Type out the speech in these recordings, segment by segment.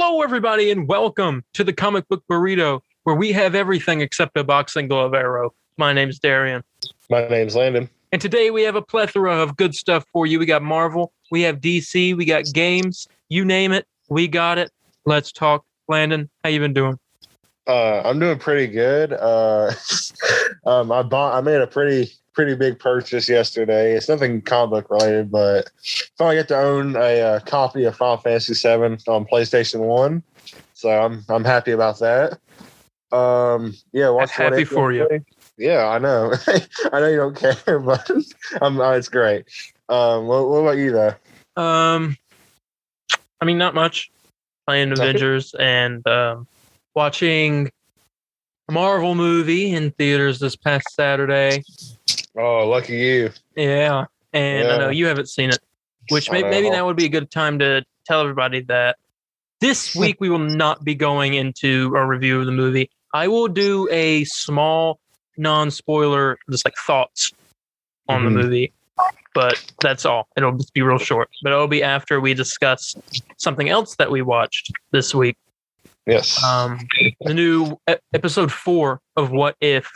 Hello, everybody, and welcome to the Comic Book Burrito, where we have everything except a boxing glove arrow. My name's Darien. My name's Landon. And today we have a plethora of good stuff for you. We got Marvel, we have DC, we got games, you name it, we got it. Let's talk. Landon, how you been doing? I'm doing pretty good. I made a pretty big purchase yesterday. It's nothing comic book related, but finally get to own a copy of Final Fantasy VII on PlayStation 1. So I'm happy about that. Happy for you. Yeah, I know. I know you don't care, but it's great. What about you though? I mean, not much. Playing Avengers and watching a Marvel movie in theaters this past Saturday. Oh, lucky you. Yeah, and I know you haven't seen it, which maybe that would be a good time to tell everybody that this week we will not be going into a review of the movie. I will do a small non-spoiler, just like thoughts on the movie, but that's all. It'll just be real short, but it'll be after we discuss something else that we watched this week. Yes. The new episode 4 of What If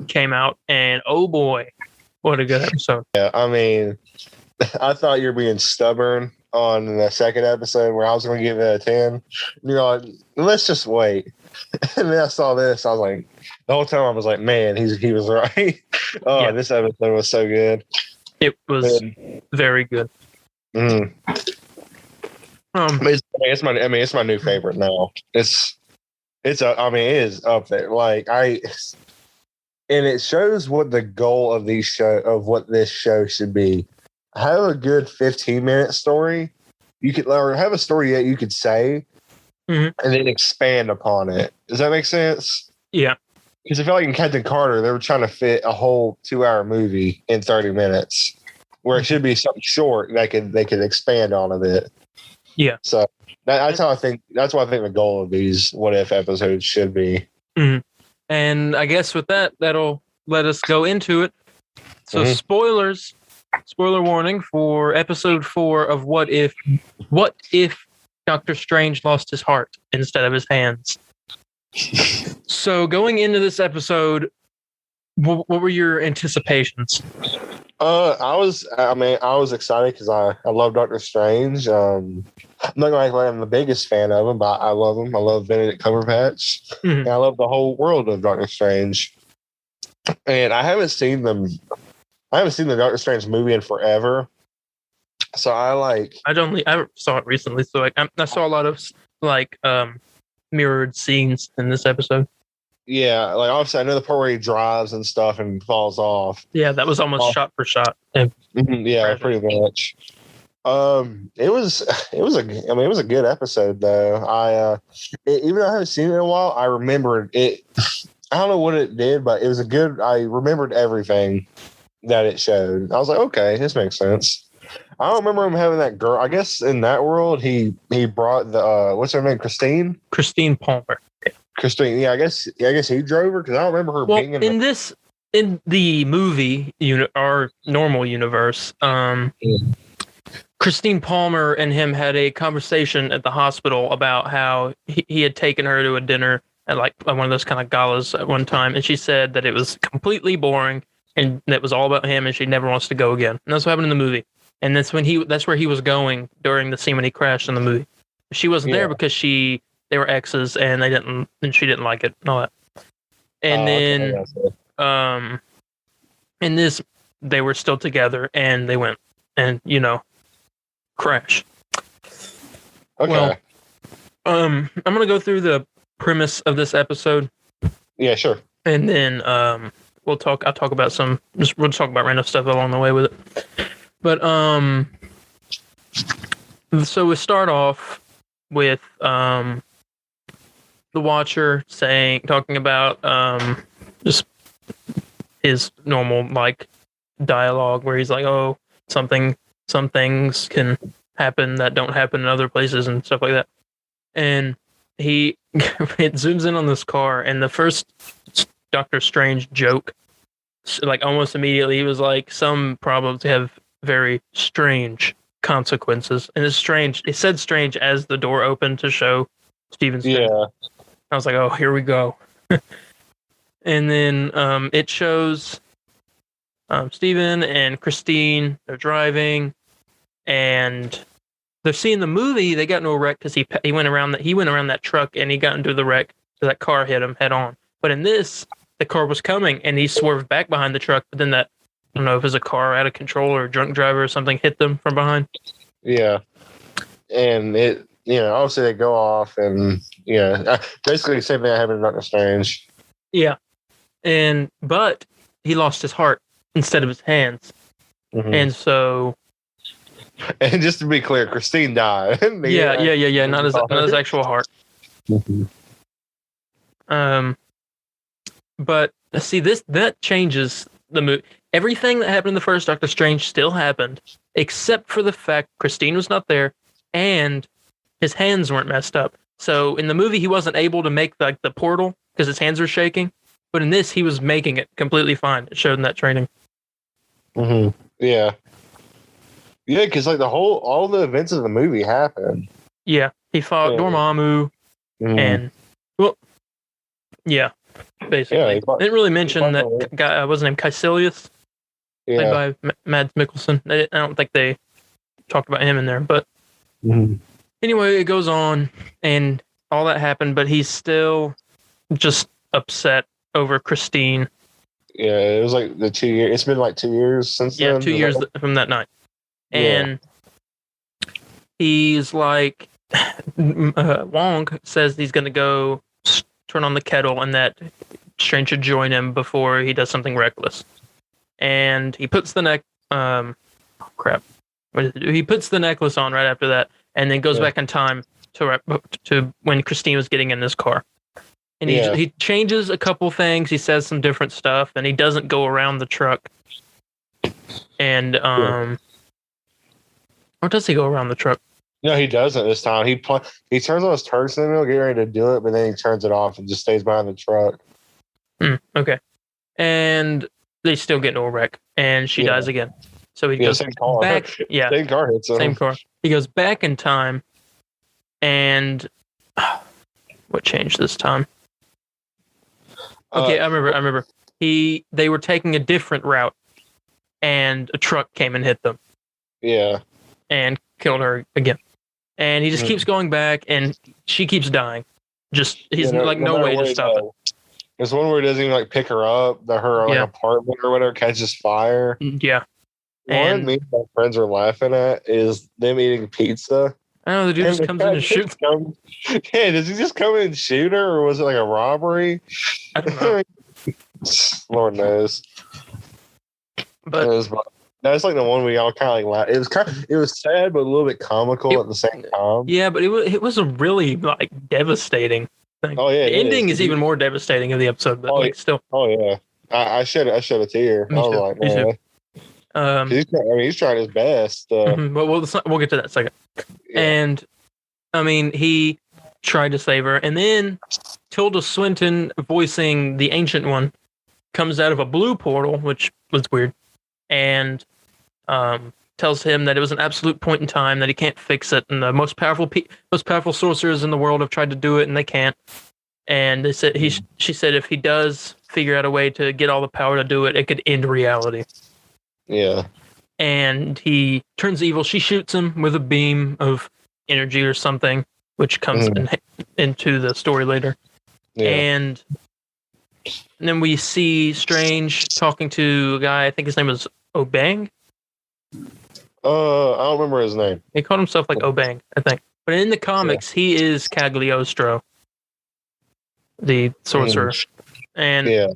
came out, and oh boy, what a good episode. Yeah, I mean, I thought you were being stubborn on the second episode where I was going to give it a 10. You're like, let's just wait. And then I saw this, I was like, the whole time I was like, man, he was right. This episode was so good. It was very good. It's my new favorite now. It is up there. And it shows what the goal of what this show should be. Have a good 15-minute story. You could or have a story that you could say, and then expand upon it. Does that make sense? Yeah. Because I feel like in Captain Carter, they were trying to fit a whole 2-hour movie in 30 minutes, where it should be something short they could expand on a bit. Yeah. So that's how I think. That's what I think the goal of these What If episodes should be. Mm-hmm. And I guess with that, that'll let us go into it. So spoilers, spoiler warning for episode 4 of What If Doctor Strange lost his heart instead of his hands. So going into this episode, what were your anticipations? I was excited because I love Doctor Strange. I'm not going to act like I'm the biggest fan of him, but I love him. I love Benedict Cumberbatch. And I love the whole world of Doctor Strange. And I haven't seen the Doctor Strange movie in forever. So I saw it recently, so I saw a lot of mirrored scenes in this episode. Yeah, obviously I know the part where he drives and stuff and falls off. Yeah, that was almost shot for shot. Yeah, pretty much. It was a good episode though. Even though I haven't seen it in a while, I remembered it. I don't know what it did, but it was I remembered everything that it showed. I was like, okay, this makes sense. I don't remember him having that girl. I guess in that world, he brought the what's her name, Christine Palmer. Christine, yeah, I guess he drove her because I don't remember her being in the movie, our normal universe. Christine Palmer and him had a conversation at the hospital about how he had taken her to a dinner at one of those kind of galas at one time, and she said that it was completely boring and that it was all about him, and she never wants to go again. And that's what happened in the movie. And that's where he was going during the scene when he crashed in the movie. She wasn't there because they were exes and she didn't like it and all that. And in this, they were still together and they went and, crash. Okay. Well, I'm going to go through the premise of this episode. Yeah, sure. And then, we'll talk about random stuff along the way with it. But, so we start off with, the Watcher talking about just his normal dialogue where he's like, oh, some things can happen that don't happen in other places and stuff like that. And it zooms in on this car, and the first Doctor Strange joke, almost immediately, he was like, some problems have very strange consequences. And it's strange. It said strange as the door opened to show Stephen Strange. Yeah. I was like, oh, here we go. And then it shows Stephen and Christine. They're driving, and they're seeing the movie. They got into a wreck because he went around that truck and he got into the wreck. So that car hit him head on. But in this, the car was coming and he swerved back behind the truck. But then that, I don't know if it was a car out of control or a drunk driver or something hit them from behind. Yeah, and it, obviously they go off, and basically the same thing that happened in Doctor Strange. Yeah, but he lost his heart instead of his hands, and so. And just to be clear, Christine died. Yeah. Not his actual heart. But see, that changes the movie. Everything that happened in the first Doctor Strange still happened, except for the fact Christine was not there and his hands weren't messed up. So in the movie, he wasn't able to make the portal because his hands were shaking. But in this, he was making it completely fine. It showed in that training. Mm-hmm. Yeah. Yeah, because all the events of the movie happened. Yeah, he fought Dormammu, and basically. Yeah, didn't really mention that guy. Wasn't named Caecilius, played by Mads Mikkelsen. I don't think they talked about him in there, but anyway, it goes on, and all that happened, but he's still just upset over Christine. Yeah, it was like the 2 years. It's been like 2 years since then. 2 years from that night. And he's like, Wong says he's going to go turn on the kettle and that Strange should join him before he does something reckless. And he puts the He puts the necklace on right after that and then goes back in time to when Christine was getting in this car. And he changes a couple things. He says some different stuff and he doesn't go around the truck. And, or does he go around the truck? No, he doesn't this time. He turns on his turn signal, get ready to do it, but then he turns it off and just stays behind the truck. Okay. And they still get into a wreck, and she dies again. So he goes back. Yeah, same car hits him. Same car. He goes back in time, and what changed this time? Okay, I remember. They were taking a different route, and a truck came and hit them. Yeah. And killed her again. And he just keeps going back, and she keeps dying. He's no way to stop it. There's one where he doesn't even pick her up. Her apartment or whatever catches fire. Yeah. One me and my friends are laughing at is them eating pizza. I know the dude just comes in and shoots. Yeah, does he just come in and shoot her, or was it like a robbery? I don't know. Lord knows. But that's like the one we all kind of laughed. It was sad, but a little bit comical at the same time. Yeah, but it was a really devastating thing. Oh yeah, the ending is even more devastating of the episode, but still. Oh yeah, I shed a tear. I was like, man. He's trying his best. But we'll get to that in a second. Yeah. And I mean, he tried to save her, and then Tilda Swinton, voicing the Ancient One, comes out of a blue portal, which was weird, and tells him that it was an absolute point in time, that he can't fix it, and the most powerful sorcerers in the world have tried to do it, and they can't. And they said she said if he does figure out a way to get all the power to do it, it could end reality. Yeah. And he turns evil. She shoots him with a beam of energy or something, which comes into the story later. Yeah. And then we see Strange talking to a guy. I think his name was Obang. I don't remember his name. He called himself Obang, I think. But in the comics, he is Cagliostro, the sorcerer. And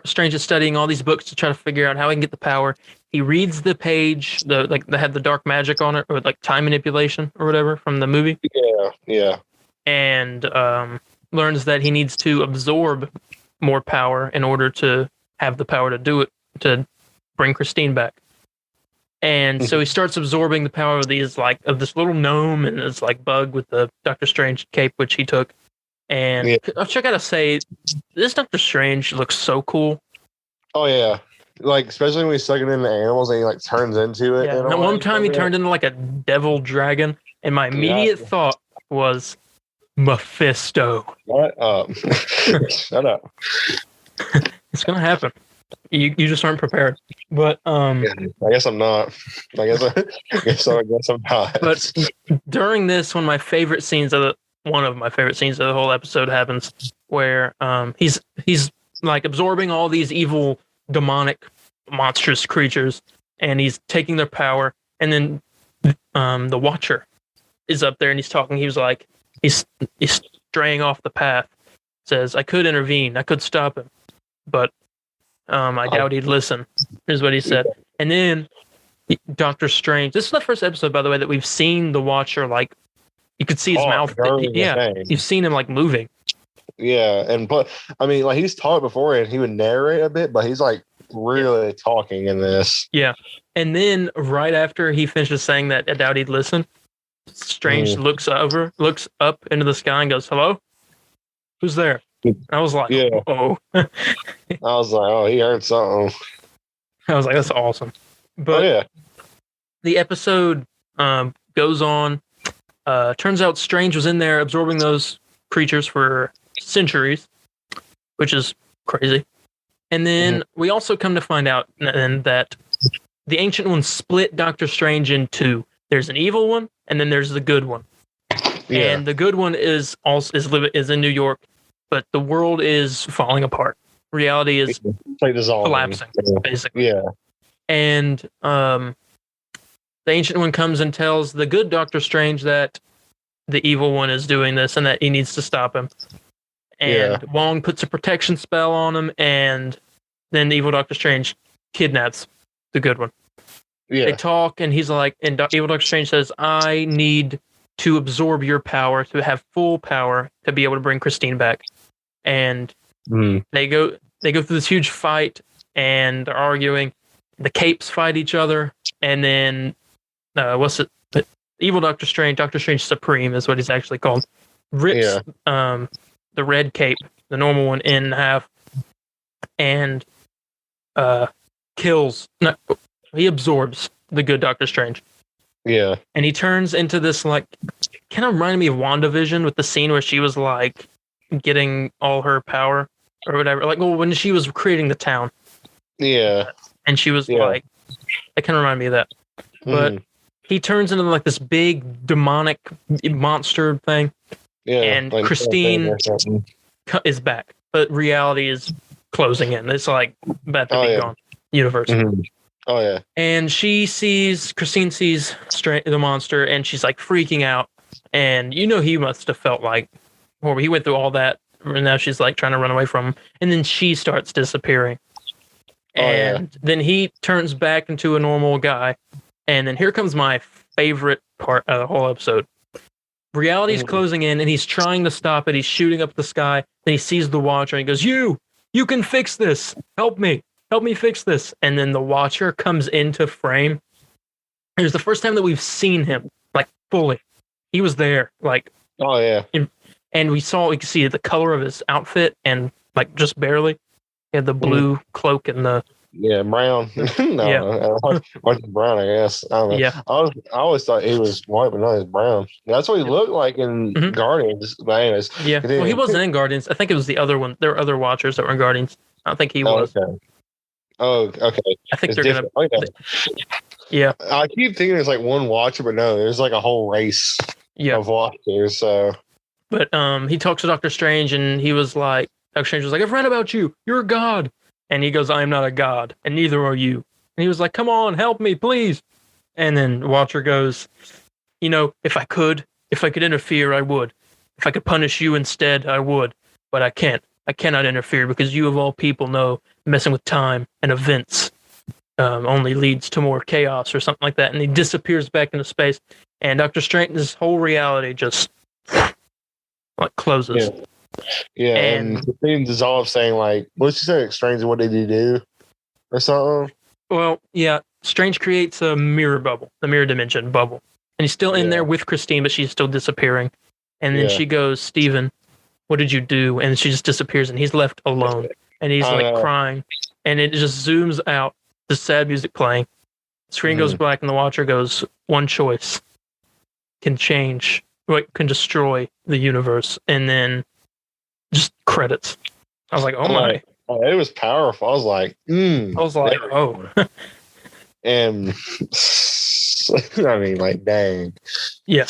Strange is studying all these books to try to figure out how he can get the power. He reads the page that had the dark magic on it, or time manipulation or whatever from the movie. Yeah. And learns that he needs to absorb more power in order to have the power to do it, to bring Christine back. And so he starts absorbing the power of these of this little gnome and this bug with the Doctor Strange cape, which he took. And I gotta say, this Doctor Strange looks so cool. Oh yeah, like especially when he's sucking in the animals and he like turns into it. Yeah. And one time he turned into like a devil dragon, and my immediate thought was Mephisto. Shut up. Shut up. It's gonna happen. You just aren't prepared. But I guess I'm not. I guess I'm not. But during this, one of my favorite scenes of the whole episode happens, where he's like absorbing all these evil, demonic, monstrous creatures, and he's taking their power. And then the Watcher is up there, and he's talking. He was like, he's straying off the path. Says, I could intervene, I could stop him, but I doubt he'd listen. Is what he said. And then Doctor Strange. This is the first episode, by the way, that we've seen the Watcher. Like, you could see his mouth. Yeah, you've seen him like moving. Yeah, and but I mean, like he's talked before, and he would narrate a bit, but he's like really talking in this. Yeah, and then right after he finishes saying that, I doubt he'd listen. Strange looks up into the sky and goes, "Hello, who's there?" I was like, yeah. "Oh." I was like, "Oh, he heard something." I was like, "That's awesome." But the episode goes on. Turns out Strange was in there absorbing those creatures for centuries, which is crazy. And then we also come to find out that the Ancient Ones split Doctor Strange in two. There's an evil one, and then there's the good one. Yeah. And the good one is in New York, but the world is falling apart. Reality is collapsing, basically. Yeah. And the Ancient One comes and tells the good Doctor Strange that the evil one is doing this and that he needs to stop him. And Wong puts a protection spell on him, and then the evil Doctor Strange kidnaps the good one. Yeah. They talk, and he's like, and evil Doctor Strange says, I need to absorb your power, to have full power, to be able to bring Christine back. And they go through this huge fight, and they're arguing. The Capes fight each other, and then evil Doctor Strange Supreme is what he's actually called, rips the red cape, the normal one, in half, and he absorbs the good Doctor Strange. Yeah. And he turns into this, like, kind of reminded me of WandaVision with the scene where she was like getting all her power or whatever. Like, well, when she was creating the town. Yeah. And she was like, that kind of reminded me of that. But he turns into like this big demonic monster thing. Yeah. And like Christine is back. But reality is closing in. It's like about to be gone. Universe. Oh, yeah. And Christine sees the monster, and she's like freaking out. And he must have felt like, or he went through all that, and now she's like trying to run away from him. And then she starts disappearing. And then he turns back into a normal guy. And then here comes my favorite part of the whole episode. Reality's closing in, and he's trying to stop it. He's shooting up the sky. Then he sees the Watcher, and he goes, You can fix this. Help me fix this. And then the Watcher comes into frame. It was the first time that we've seen him, like, fully. He was there, like. Oh, yeah. And we could see the color of his outfit, and, like, just barely. He had the blue cloak and the. Yeah, brown. What's brown, I guess. I don't know. Yeah. I always thought he was white, but no, he's brown. That's what he looked like in Guardians. But anyways. Yeah. Well, he wasn't in Guardians. I think it was the other one. There were other Watchers that were in Guardians. I don't think he was. Okay. Oh, okay. I think they're going to. Yeah. I keep thinking there's like one Watcher, but no, there's like a whole race of Watchers. So. But he talks to Doctor Strange, and he was like, Doctor Strange was like, I've read about you. You're a god. And he goes, I am not a god, and neither are you. And he was like, come on, help me, please. And then Watcher goes, if I could interfere, I would. If I could punish you instead, I would. But I can't. I cannot interfere because you of all people know messing with time and events only leads to more chaos or something like that. And he disappears back into space. And Doctor Strange's whole reality just like closes. Yeah, and the theme dissolves saying, like, what'd she say? Strange, what did he do? Or something? Well, yeah, Strange creates a mirror bubble, the mirror dimension bubble. And he's still in there with Christine, but she's still disappearing. And then she goes, Steven, what did you do? And she just disappears, and he's left alone. and he's like crying, and it just zooms out, the sad music playing. Screen goes black, and the Watcher goes, "One choice can change, can destroy the universe," and then just credits. I was like, "Oh my!" It was powerful. I was like, I was like, "Oh." And I mean, like, dang. Yeah.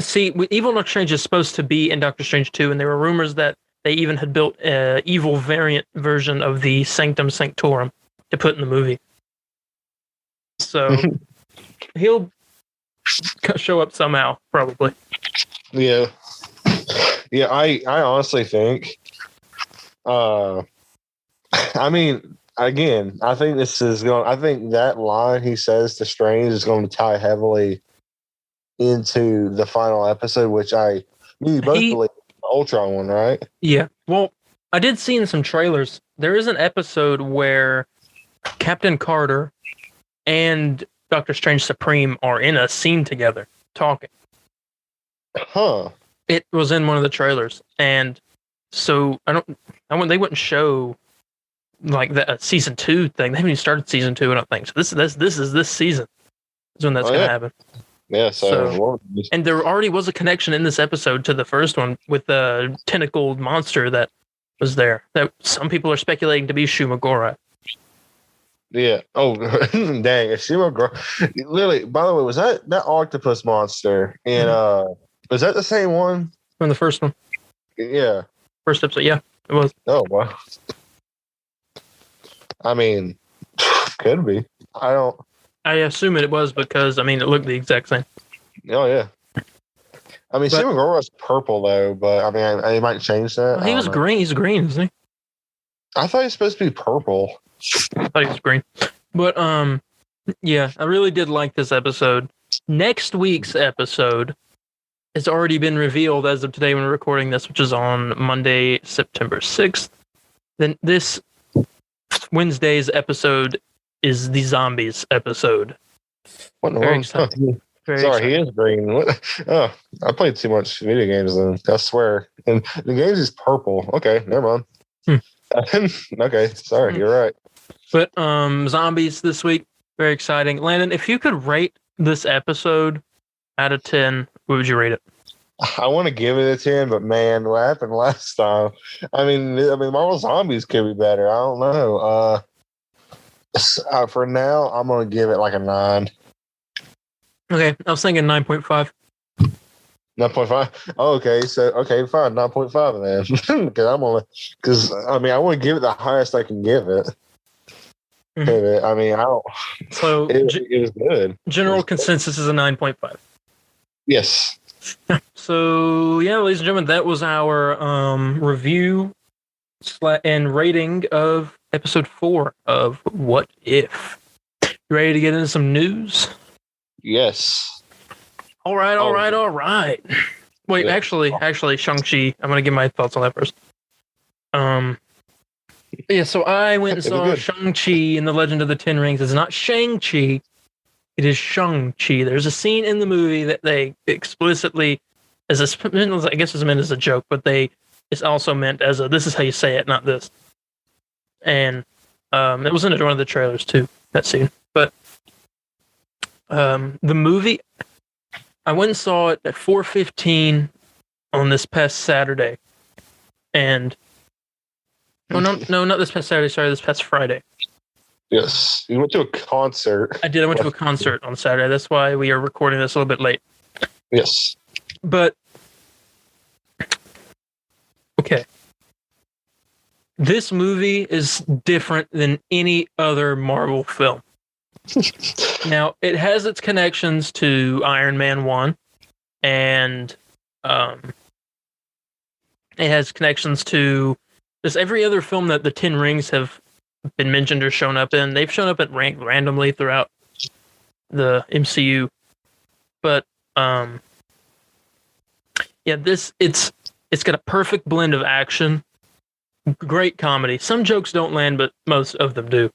See, Evil Doctor Strange is supposed to be in Doctor Strange 2, and there were rumors that they even had built an evil variant version of the Sanctum Sanctorum to put in the movie. So he'll show up somehow, probably. Yeah. Yeah, I honestly think, I mean, again, I think I think that line he says to Strange is going to tie heavily into the final episode, which you both believe the Ultron one, right? Yeah. Well, I did see in some trailers, there is an episode where Captain Carter and Doctor Strange Supreme are in a scene together talking. Huh. It was in one of the trailers, and so they wouldn't show like that season 2 thing. They haven't even started season 2, I don't think. So this is this season is when that's going to happen. Yeah. So and there already was a connection in this episode to the first one with the tentacled monster that was there. That some people are speculating to be Shumagora. Yeah. Oh, dang! Shumagora. Literally. By the way, was that octopus monster? And was that the same one from the first one? Yeah. First episode. Yeah, it was. Oh wow. I mean, could be. I assume it was because it looked the exact same. Oh yeah. I mean, Shumagora was purple though, but I mean, I might change that. Well, he was green. He's green, isn't he? I thought he was supposed to be purple. I thought he was green. But yeah, I really did like this episode. Next week's episode has already been revealed as of today when we're recording this, which is on Monday, September 6th. Then this Wednesday's episode is the Zombies episode. What in the world? Sorry, exciting. He is green. What? Oh, I played too much video games then. I swear. And the games is purple. Okay, never mind. Okay, sorry, you're right. But Zombies this week, very exciting. Landon, if you could rate this episode out of 10, what would you rate it? I want to give it a 10, but man, what happened last time? I mean, Marvel Zombies could be better. I don't know. For now, I'm gonna give it like a 9. Okay, I was thinking 9.5. 9.5. Oh, okay, so fine, 9.5 then. Because I want to give it the highest I can give it. Mm-hmm. I mean, I don't. So it was good. General consensus is a 9.5. Yes. So yeah, ladies and gentlemen, that was our review and rating of episode 4 of What If. You ready to get into some news? Yes. All right. Wait, yeah. actually, Shang-Chi. I'm gonna give my thoughts on that first. Yeah, so I went and saw Shang-Chi and the Legend of the Ten Rings. It's not Shang-Chi. It is Shang-Chi. There's a scene in the movie that they explicitly, I guess it's meant as a joke, but it's also meant as this is how you say it, not this. And it was in one of the trailers too, that scene. But the movie, I went and saw it at 4:15 on this past Saturday. And no, not this past Saturday. Sorry, this past Friday. Yes, you went to a concert. I did. I went to a concert on Saturday. That's why we are recording this a little bit late. Yes. But, okay. This movie is different than any other Marvel film. Now, it has its connections to Iron Man 1, and it has connections to just every other film that the Ten Rings have been mentioned or shown up in. They've shown up at randomly throughout the MCU. But yeah, it's got a perfect blend of action, great comedy. Some jokes don't land, but most of them do.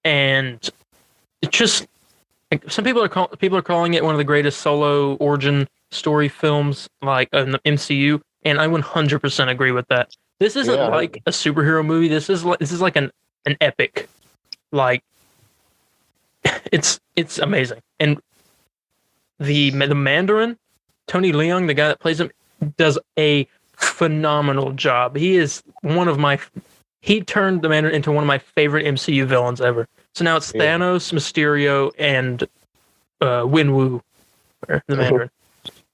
And it's just some people are calling it one of the greatest solo origin story films like in the MCU, and I 100% agree with that. This isn't like a superhero movie. This is like an epic. Like it's amazing. And the Mandarin, Tony Leung, the guy that plays him, does a phenomenal job. He is he turned the Mandarin into one of my favorite MCU villains ever. So now it's Thanos, Mysterio, and Winwu, the Mandarin.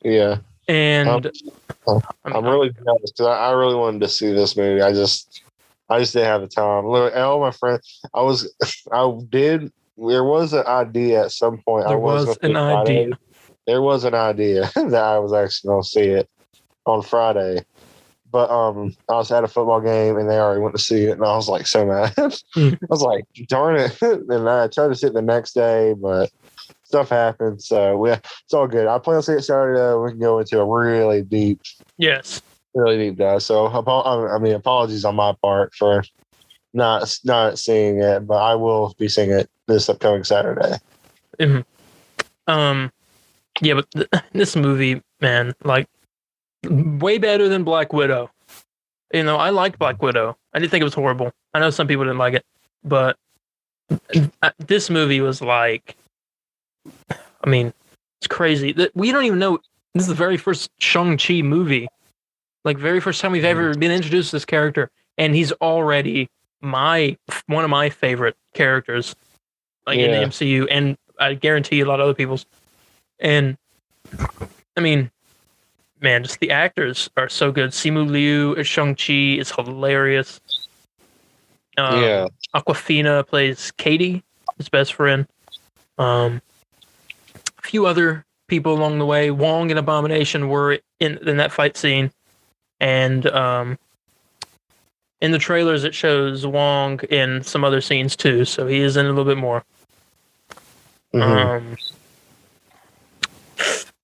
Yeah. And I'm really jealous because I really wanted to see this movie. I just didn't have the time. Literally, all my friends, there was an idea at some point. There was an idea that I was actually going to see it on Friday. But I was at a football game and they already went to see it, and I was like so mad. I was like, darn it. And I tried to see it the next day, but stuff happened. So it's all good. I plan to see it Saturday. We can go into a really deep dive. So apologies on my part for not seeing it, but I will be seeing it this upcoming Saturday. Mm-hmm. Yeah, but this movie, man, like, way better than Black Widow. You know, I liked Black Widow. I didn't think it was horrible. I know some people didn't like it, but this movie was like, I mean, it's crazy. We don't even know. This is the very first Shang-Chi movie. Like, very first time we've ever been introduced to this character, and he's already one of my favorite characters, like in the MCU, and I guarantee a lot of other people's. And I mean, man, just the actors are so good. Simu Liu as Shang-Chi is hilarious. Awkwafina plays Katie, his best friend. A few other people along the way. Wong and Abomination were in that fight scene. And in the trailers, it shows Wong in some other scenes too, so he is in a little bit more. Mm-hmm.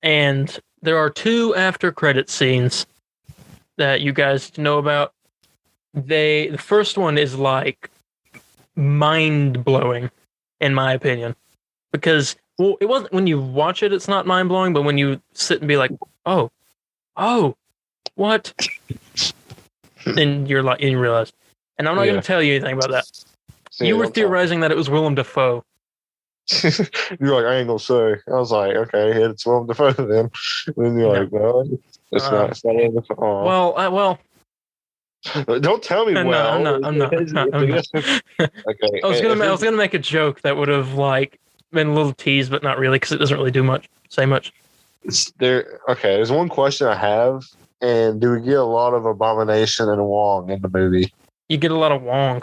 And there are 2 after credit scenes that you guys know about. The first one is like mind blowing, in my opinion, because it wasn't when you watch it, it's not mind blowing, but when you sit and be like, oh, what? And you're like, and you realize, and I'm not going to tell you anything about that. You were theorizing that it was Willem Dafoe. You're like, I ain't gonna say. I was like, okay, it's Willem Dafoe then. And then you're like, no, it's not. It's not Willem Dafoe. Well. Don't tell me. I'm not. Okay. I was gonna make a joke that would have like been a little tease, but not really, because it doesn't really say much. There's one question I have, and do we get a lot of Abomination and Wong in the movie? You get a lot of Wong.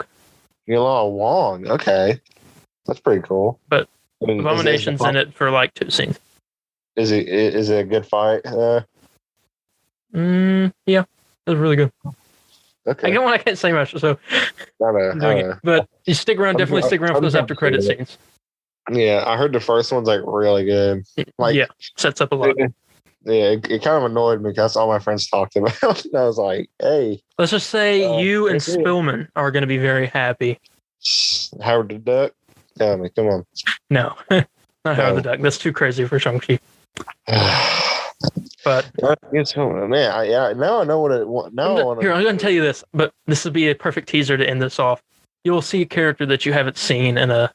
You get a lot of Wong. Okay. That's pretty cool. But Abomination's in it for like 2 scenes. Is it a good fight? Yeah, it was really good. Okay. I can't say much, so I'm doing it. But you definitely stick around for those after credit scenes. Yeah, I heard the first one's like really good. Like, sets up a lot. It kind of annoyed me because all my friends talked about it. And I was like, hey. Let's just say you and Spillman are going to be very happy. Howard the Duck? Tell me, come on. No, not Howard the Duck. That's too crazy for Shang-Chi. But man, now I know what it. Here, I'm going to tell you this, but this would be a perfect teaser to end this off. You'll see a character that you haven't seen in a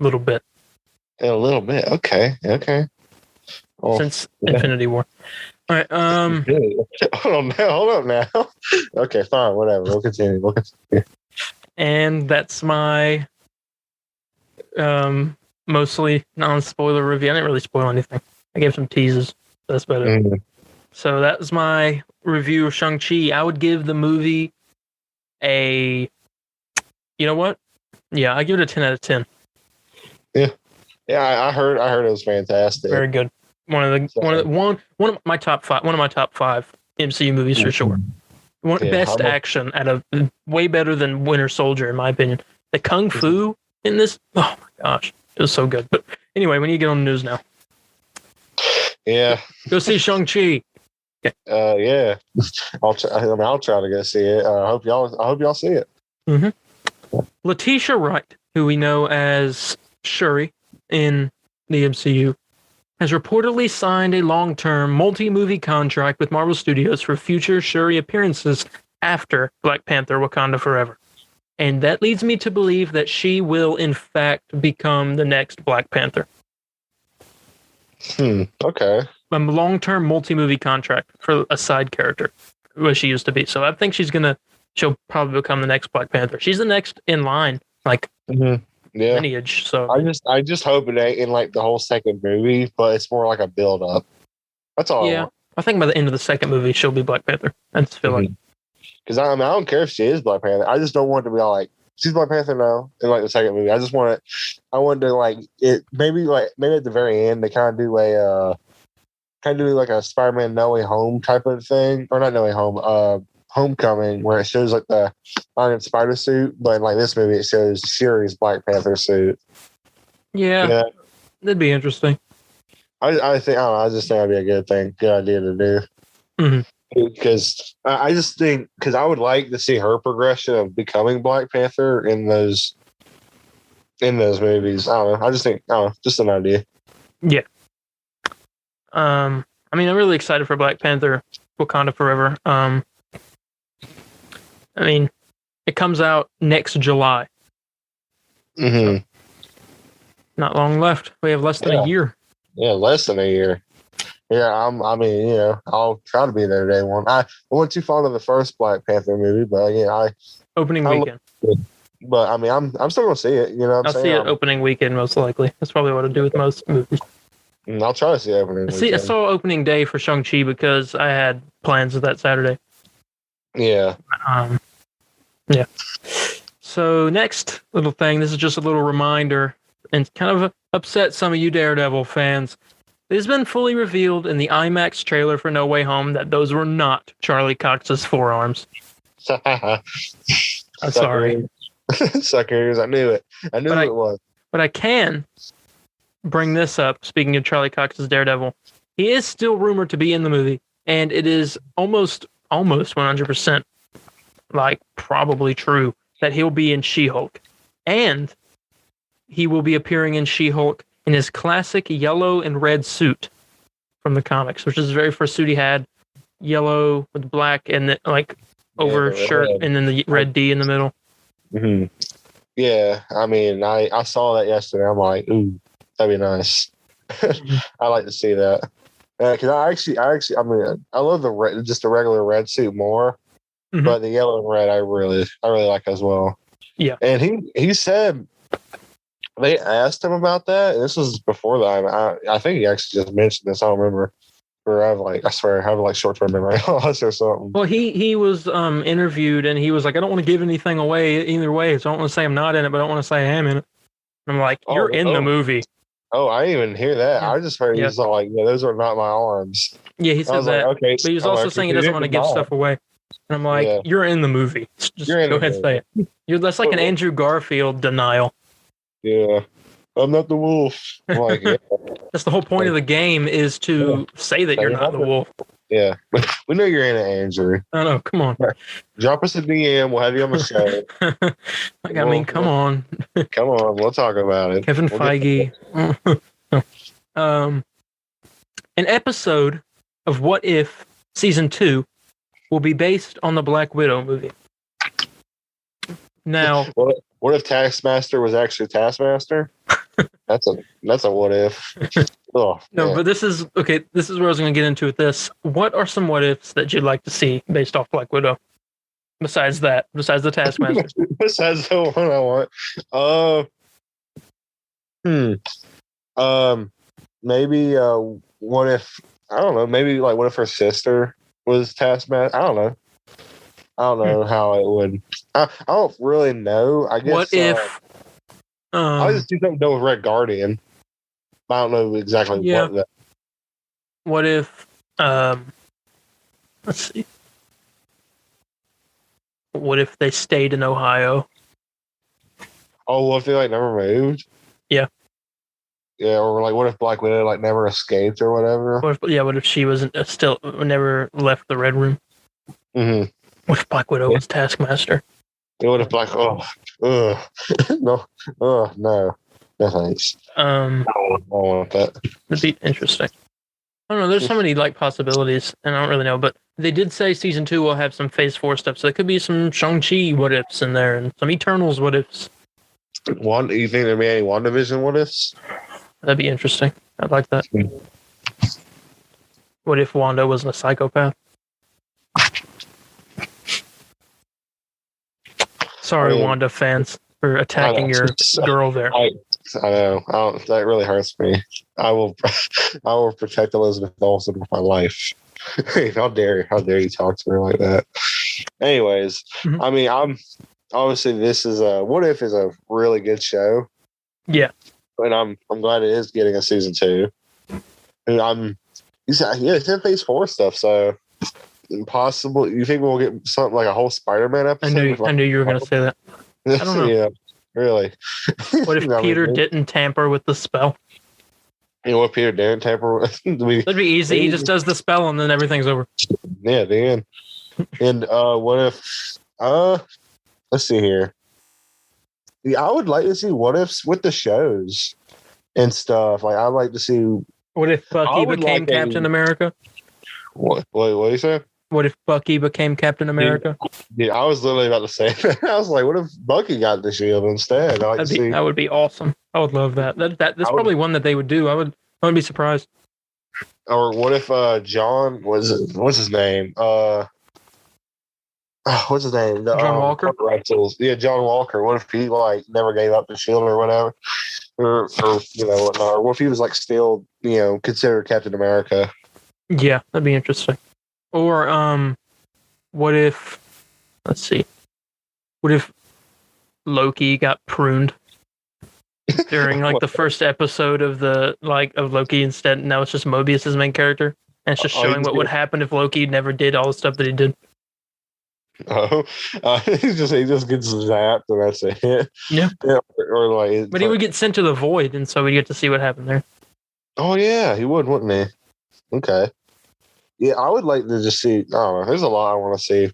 little bit. In a little bit, okay. Well, since Infinity War. All right. Hold on now. Okay, fine, whatever. We'll continue. And that's my mostly non-spoiler review. I didn't really spoil anything. I gave some teases. That's about it. Mm-hmm. So that was my review of Shang-Chi. I would give the movie you know what? Yeah, I give it a 10 out of 10. Yeah, I heard it was fantastic. Very good. One of my top 5 MCU movies for sure. Best action out of way better than Winter Soldier in my opinion. The kung fu in this, oh my gosh, it was so good. But anyway, we need to get on the news now. Yeah. Go see Shang-Chi. Yeah. I'll try to go see it. I hope y'all see it. Mm-hmm. Letitia Wright, who we know as Shuri in the MCU, has reportedly signed a long-term multi-movie contract with Marvel Studios for future Shuri appearances after Black Panther: Wakanda Forever. And that leads me to believe that she will, in fact, become the next Black Panther. Okay. A long-term multi-movie contract for a side character, where she used to be. So I think she'll probably become the next Black Panther. She's the next in line, like lineage. So I just hope it ain't in like the whole second movie, but it's more like a build-up. That's all. Yeah, I think by the end of the second movie, she'll be Black Panther. I just feel like. Because I don't care if she is Black Panther. I just don't want it to be all like she's Black Panther now in like the second movie. I just want it. I want to like it. Maybe at the very end they kind of do like a Spider-Man No Way Home type of thing, or not No Way Home. Homecoming, where it shows like the Iron Spider suit, but in like this movie it shows Shuri's Black Panther suit. Yeah, that'd be interesting. I just think that'd be a good idea to do. Because I just think, because I would like to see her progression of becoming Black Panther in those movies. I don't know. I just think, just an idea. Yeah. I mean, I'm really excited for Black Panther: Wakanda Forever. I mean, it comes out next July. So, not long left. We have less than a year. Yeah, less than a year. Yeah, I'll try to be there day one. I wasn't too fond of the first Black Panther movie, but opening weekend. But I mean, I'm still gonna see it. You know, what I'm saying? See it opening weekend most likely. That's probably what I do with most movies. I'll try to see it opening weekend. I saw opening day for Shang-Chi because I had plans that Saturday. Yeah. Yeah. So next little thing. This is just a little reminder, and kind of upset some of you Daredevil fans. It has been fully revealed in the IMAX trailer for No Way Home that those were not Charlie Cox's forearms. I'm sorry. Suckers. I knew it. It was. But I can bring this up, speaking of Charlie Cox's Daredevil. He is still rumored to be in the movie, and it is almost 100% probably true that he'll be in She-Hulk. And he will be appearing in She-Hulk in his classic yellow and red suit from the comics, which is the very first suit he had, yellow with black and over shirt, and then the red D in the middle. Mm-hmm. Yeah, I mean, I saw that yesterday. I'm like, ooh, that'd be nice. I like to see that. Because I mean, I love the red, just the regular red suit more, but the yellow and red I really like as well. Yeah, and he said. They asked him about that. And this was before that. I think he actually just mentioned this. I don't remember. Or I swear, I have short-term memory loss or something. Well, he was interviewed, and he was like, I don't want to give anything away either way. So I don't want to say I'm not in it, but I don't want to say I am in it. And I'm like, you're in the movie. Oh, I didn't even hear that. Yeah. I just heard he was like, yeah, those are not my arms. Yeah, he said that. Like, okay. But he was also saying he doesn't want to give stuff away. And I'm like, you're in the movie. Just go ahead and say it. That's like an Andrew Garfield denial. Yeah, I'm not the wolf. I'm like, yeah. That's the whole point of the game, is to say that you're not the wolf. Yeah, we know you're in it, Andrew. I know. Come on. Drop us a DM. We'll have you on the show. Come on. Come on. We'll talk about it. Kevin Feige. An episode of What If Season 2 will be based on the Black Widow movie. Now, what if Taskmaster was actually Taskmaster? That's a what if. Oh, no, man. But this is okay. This is where I was going to get into with this. What are some what ifs that you'd like to see based off Black Widow? Besides the Taskmaster. Besides the one I want. Maybe what if, I don't know, maybe what if her sister was Taskmaster? I don't know how it would. I don't really know. I guess. What if? I just do something to do with Red Guardian. I don't know exactly what that. What if? Let's see. What if they stayed in Ohio? Oh, what if they never moved? Yeah. Yeah, or what if Black Widow never escaped or whatever? What if she wasn't still never left the Red Room? Mm-hmm. What if Black Widow was Taskmaster? What if no thanks. I don't want that. That'd be interesting. I don't know. There's so many like possibilities, and I don't really know. But they did say season 2 will have some Phase 4 stuff, so there could be some Shang-Chi what ifs in there, and some Eternals what ifs. You think there'd be any WandaVision what ifs? That'd be interesting. I'd like that. What if Wanda wasn't a psychopath? Sorry, Wanda fans, for attacking your girl there. I know. That really hurts me. I will protect Elizabeth Olsen with my life. How dare you talk to her like that? Anyways, I mean, I'm obviously this is What If is a really good show. Yeah, and I'm glad it is getting a season 2. And it's in Phase 4 stuff, so impossible. You think we'll get something like a whole Spider-Man episode? I knew you were going to say that. I don't know. Yeah, really. What if Peter didn't tamper with the spell? You know what Peter didn't tamper with? That'd be easy. He just does the spell and then everything's over. Yeah, the end. And what if? Let's see here. Yeah, I would like to see what ifs with the shows and stuff. Like, I'd like to see. What if Bucky became Captain America? What do you say? What if Bucky became Captain America? Yeah, I was literally about to say that. I was like, what if Bucky got the shield instead? That would be awesome. I would love that. That's probably one that they would do. I wouldn't be surprised. Or what if John what's his name? What's his name? John Walker? Yeah, John Walker. What if he like never gave up the shield or whatever? Or whatnot. Or what if he was like still, considered Captain America? Yeah, that'd be interesting. Or what if Loki got pruned during like the first episode of Loki instead? Now it's just Mobius' main character, and it's just showing what would happen if Loki never did all the stuff that he did. Oh, he just gets zapped and that's it. Yeah. Or like, but he would get sent to the void, and so we get to see what happened there. Oh yeah, he would, wouldn't he? Okay. Yeah, I would like to just see. I don't know. There's a lot I want to see.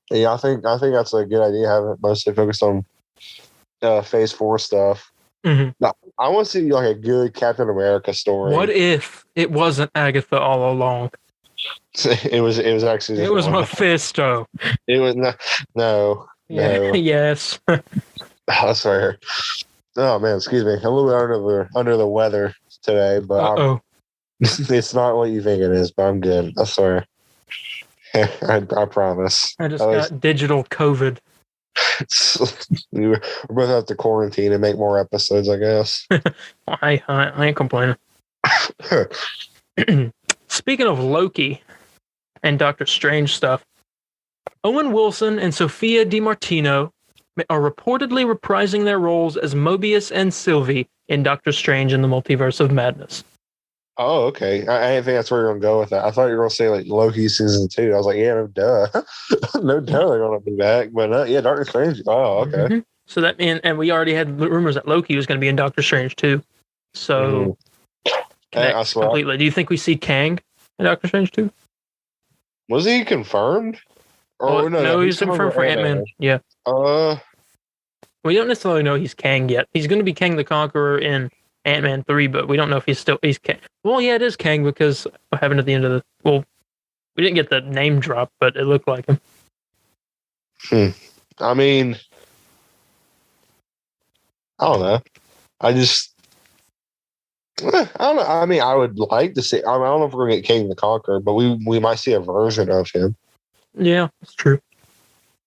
Yeah, I think that's a good idea. Have it mostly focused on Phase 4 stuff. Mm-hmm. Now, I want to see like a good Captain America story. What if it wasn't Agatha all along? It was actually. It was Mephisto. It was no. Yes. I swear. Oh man, excuse me. I'm a little bit under the weather today, but it's not what you think it is. But I'm good. I swear. I promise. I just got digital COVID. We're both have to quarantine and make more episodes, I guess. I ain't complaining. Speaking of Loki and Doctor Strange stuff, Owen Wilson and Sophia DiMartino are reportedly reprising their roles as Mobius and Sylvie in Doctor Strange in the Multiverse of Madness. Oh, okay. I didn't think that's where you're going to go with that. I thought you were going to say like Loki season 2. I was like, yeah, no duh. No duh they're going to be back. But yeah, Doctor Strange. Oh, okay. Mm-hmm. So that and we already had rumors that Loki was going to be in Doctor Strange too. So connects completely. Do you think we see Kang in Doctor Strange 2? Was he confirmed? Or no, he's confirmed for Ant-Man. Yeah. We don't necessarily know he's Kang yet. He's going to be Kang the Conqueror in Ant-Man 3, but we don't know if he's Kang. Well, yeah, it is Kang because what happened at the end of we didn't get the name drop, but it looked like him. I mean, I don't know. I don't know. I mean, I would like to see. I don't know if we're going to get King the Conqueror, but we might see a version of him. Yeah, that's true.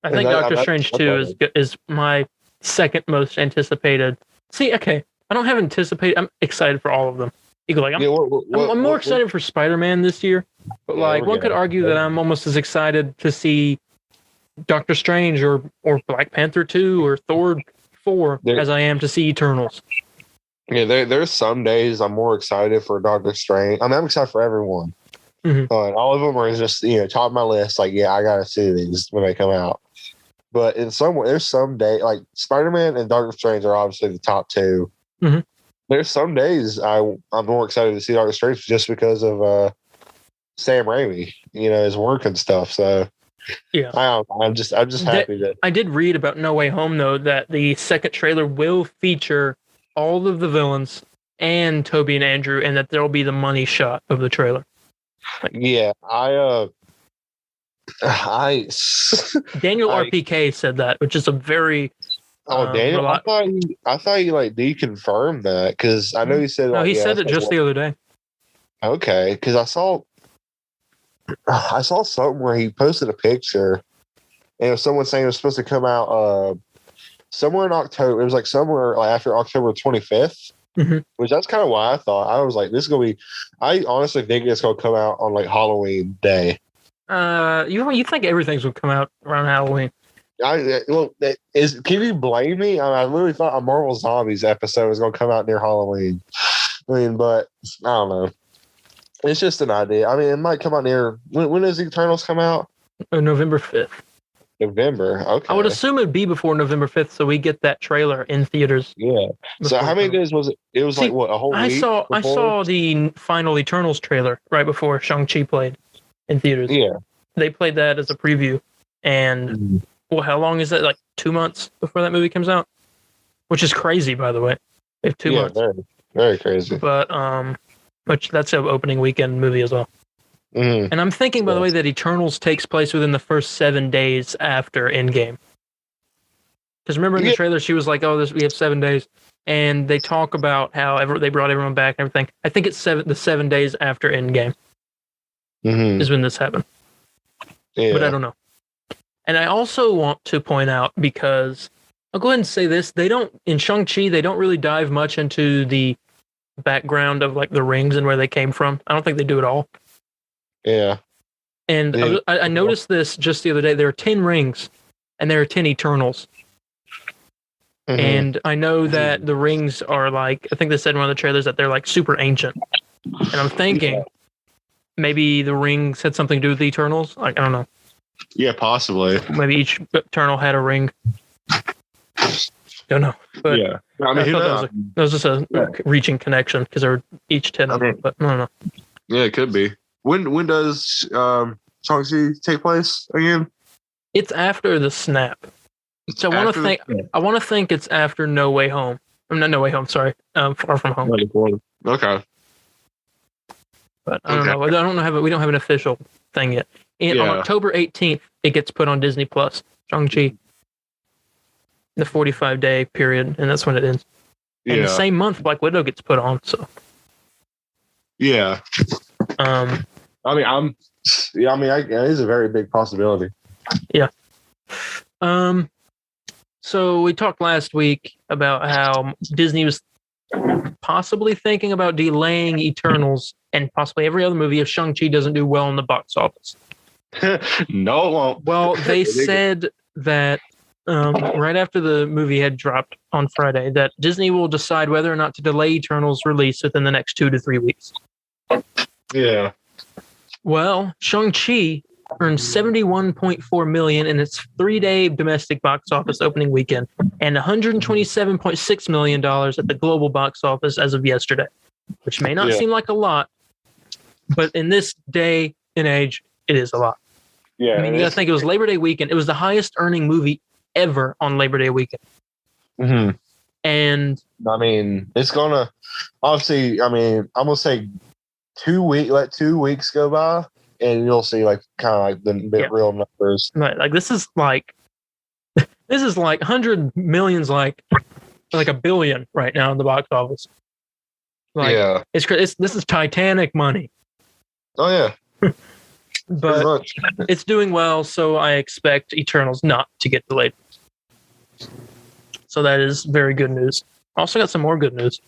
I think Doctor Strange 2 is my second most anticipated. See, okay, I don't have anticipated. I'm excited for all of them. Equally, I'm more excited for Spider-Man this year, but one could argue that I'm almost as excited to see Doctor Strange or Black Panther 2 or Thor 4 as I am to see Eternals. Yeah, there's some days I'm more excited for Doctor Strange. I'm excited for everyone. Mm-hmm. All of them are just top of my list. Like, yeah, I gotta see these when they come out. But there's some day like Spider-Man and Doctor Strange are obviously the top two. Mm-hmm. There's some days I'm more excited to see Doctor Strange just because of Sam Raimi, his work and stuff. So yeah, I'm just happy that I did read about No Way Home though that the second trailer will feature all of the villains and Toby and Andrew, and that there'll be the money shot of the trailer. Yeah, Daniel RPK said that, which is a very Daniel. I thought you like deconfirmed that because I know he said. No, he said it just the other day. Okay, because I saw something where he posted a picture, and it was someone saying it was supposed to come out somewhere in October. It was like somewhere like after October 25th, which that's kind of why I thought. I was like, this is gonna be. I honestly think it's gonna come out on like Halloween Day. You think everything's gonna come out around Halloween? Can you blame me? I literally thought a Marvel Zombies episode was gonna come out near Halloween. I mean, but I don't know. It's just an idea. I mean, it might come out near. When does Eternals come out? November 5th. November. Okay. I would assume it'd be before November 5th, so we get that trailer in theaters. Yeah. So how many days was it? It was like what, a whole week? I saw the final Eternals trailer right before Shang-Chi played in theaters. Yeah. They played that as a preview, and well, how long is that? Like 2 months before that movie comes out, which is crazy, by the way. They have 2 months. Very, very crazy. But which that's an opening weekend movie as well. And I'm thinking, by the way, that Eternals takes place within the first 7 days after Endgame. Because remember in the trailer, she was like, "Oh, we have 7 days," and they talk about how they brought everyone back and everything. I think it's the 7 days after Endgame is when this happened. Yeah. But I don't know. And I also want to point out, because I'll go ahead and say this: in Shang-Chi, they don't really dive much into the background of like the rings and where they came from. I don't think they do at all. Yeah. And I noticed this just the other day. There are 10 rings, and there are 10 Eternals. And I know that the rings are like, I think they said in one of the trailers that they're like super ancient. And I'm thinking maybe the rings had something to do with the Eternals. Like, I don't know. Yeah, possibly. Maybe each Eternal had a ring. Don't know. But yeah. I mean, that was just a reaching connection because there were each 10 of them. But I don't know. Yeah, it could be. When does Shang-Chi take place again? It's after the snap. So I want to think it's after No Way Home. I'm not No Way Home. Sorry, Far From Home. Okay. But I don't know. We don't have an official thing yet. And on October 18th, it gets put on Disney Plus. Shang-Chi. The 45-day period, and that's when it ends. And the same month, Black Widow gets put on. So. Yeah. It is a very big possibility. Yeah. So we talked last week about how Disney was possibly thinking about delaying Eternals and possibly every other movie if Shang-Chi doesn't do well in the box office. No, it won't. Well, they said that right after the movie had dropped on Friday, that Disney will decide whether or not to delay Eternals' release within the next 2 to 3 weeks. Yeah. Well, Shang-Chi earned $71.4 million in its 3-day domestic box office opening weekend and $127.6 million at the global box office as of yesterday, which may not seem like a lot, but in this day and age, it is a lot. Yeah, I mean, you got to think it was Labor Day weekend. It was the highest earning movie ever on Labor Day weekend. And I mean, it's gonna obviously. I mean, I'm gonna say 2 weeks. Let 2 weeks go by, and you'll see like kind of like the real numbers. Right, like this is like 100 millions, like a billion right now in the box office. Like, this is Titanic money. Oh yeah. But it's doing well, so I expect Eternals not to get delayed. So that is very good news. I also got some more good news.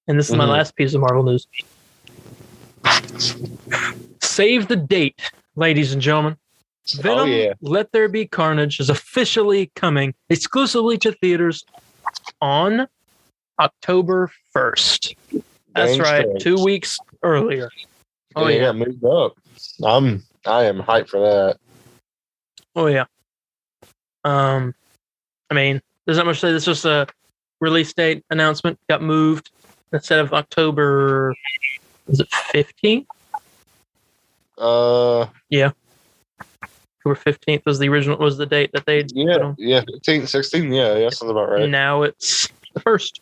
And this is my last piece of Marvel news. Save the date, ladies and gentlemen. Venom, Let There Be Carnage is officially coming exclusively to theaters on October 1st. That's right, 2 weeks earlier. Oh yeah, moved up. I am hyped for that. Oh yeah. I mean, there's not much to say. This was a release date announcement. Got moved instead of October. Was it 15th? Yeah. October 15th was the date that they put on. 15, 16. Yeah, something about right. Now it's the 1st.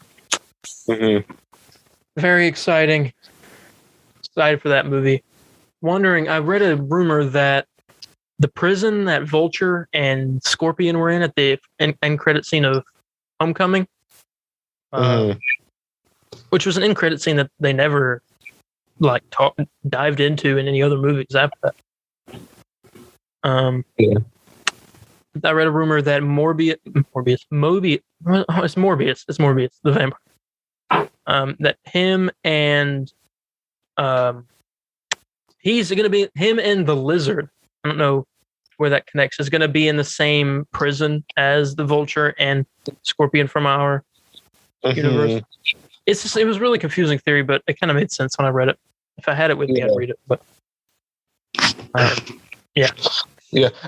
Very exciting. Excited for that movie. Wondering, I read a rumor that the prison that Vulture and Scorpion were in at the end credit scene of Homecoming, which was an end credit scene that they never dived into in any other movies after that. I read a rumor that Morbius, it's Morbius, the vampire. That him and he's going to be him and the Lizard. I don't know where that connects. Is going to be in the same prison as the Vulture and Scorpion from our universe. It was really confusing theory, but it kind of made sense when I read it. If I had it with me, I'd read it. But yeah.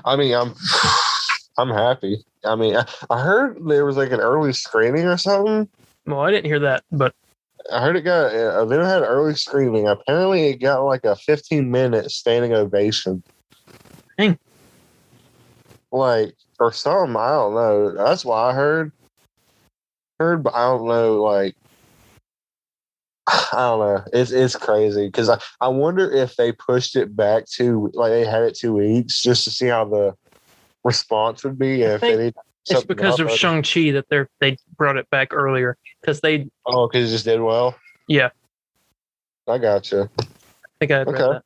I mean, I'm happy. I mean, I heard there was like an early screening or something. Well, I didn't hear that, but I heard it got. They had early screening. Apparently, it got like a 15-minute standing ovation. Dang. Like or something. I don't know. That's what I heard. But I don't know. Like I don't know. It's crazy because I wonder if they pushed it back to like they had it 2 weeks just to see how the response would be. If they need it's because of Shang-Chi that they brought it back earlier because they. Oh, because it just did well. Yeah, I gotcha. I think I read that.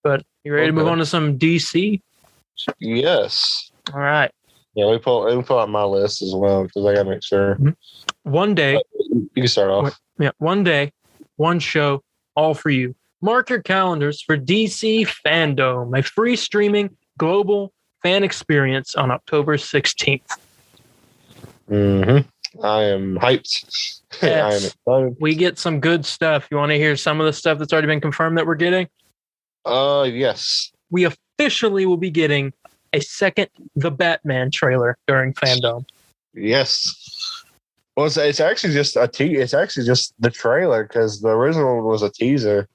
But you ready to move on to some DC? Yes. All right. Yeah, let me pull out my list as well because I gotta make sure. One day. You can start off. Yeah, one day, one show, all for you. Mark your calendars for DC Fandom, a free streaming global fan experience on October 16th. I am hyped. Yes. I am excited. We get some good stuff. You want to hear some of the stuff that's already been confirmed that we're getting? Yes. We officially will be getting a second The Batman trailer during Fandom. Yes. Well, it's actually just it's actually just the trailer because the original one was a teaser.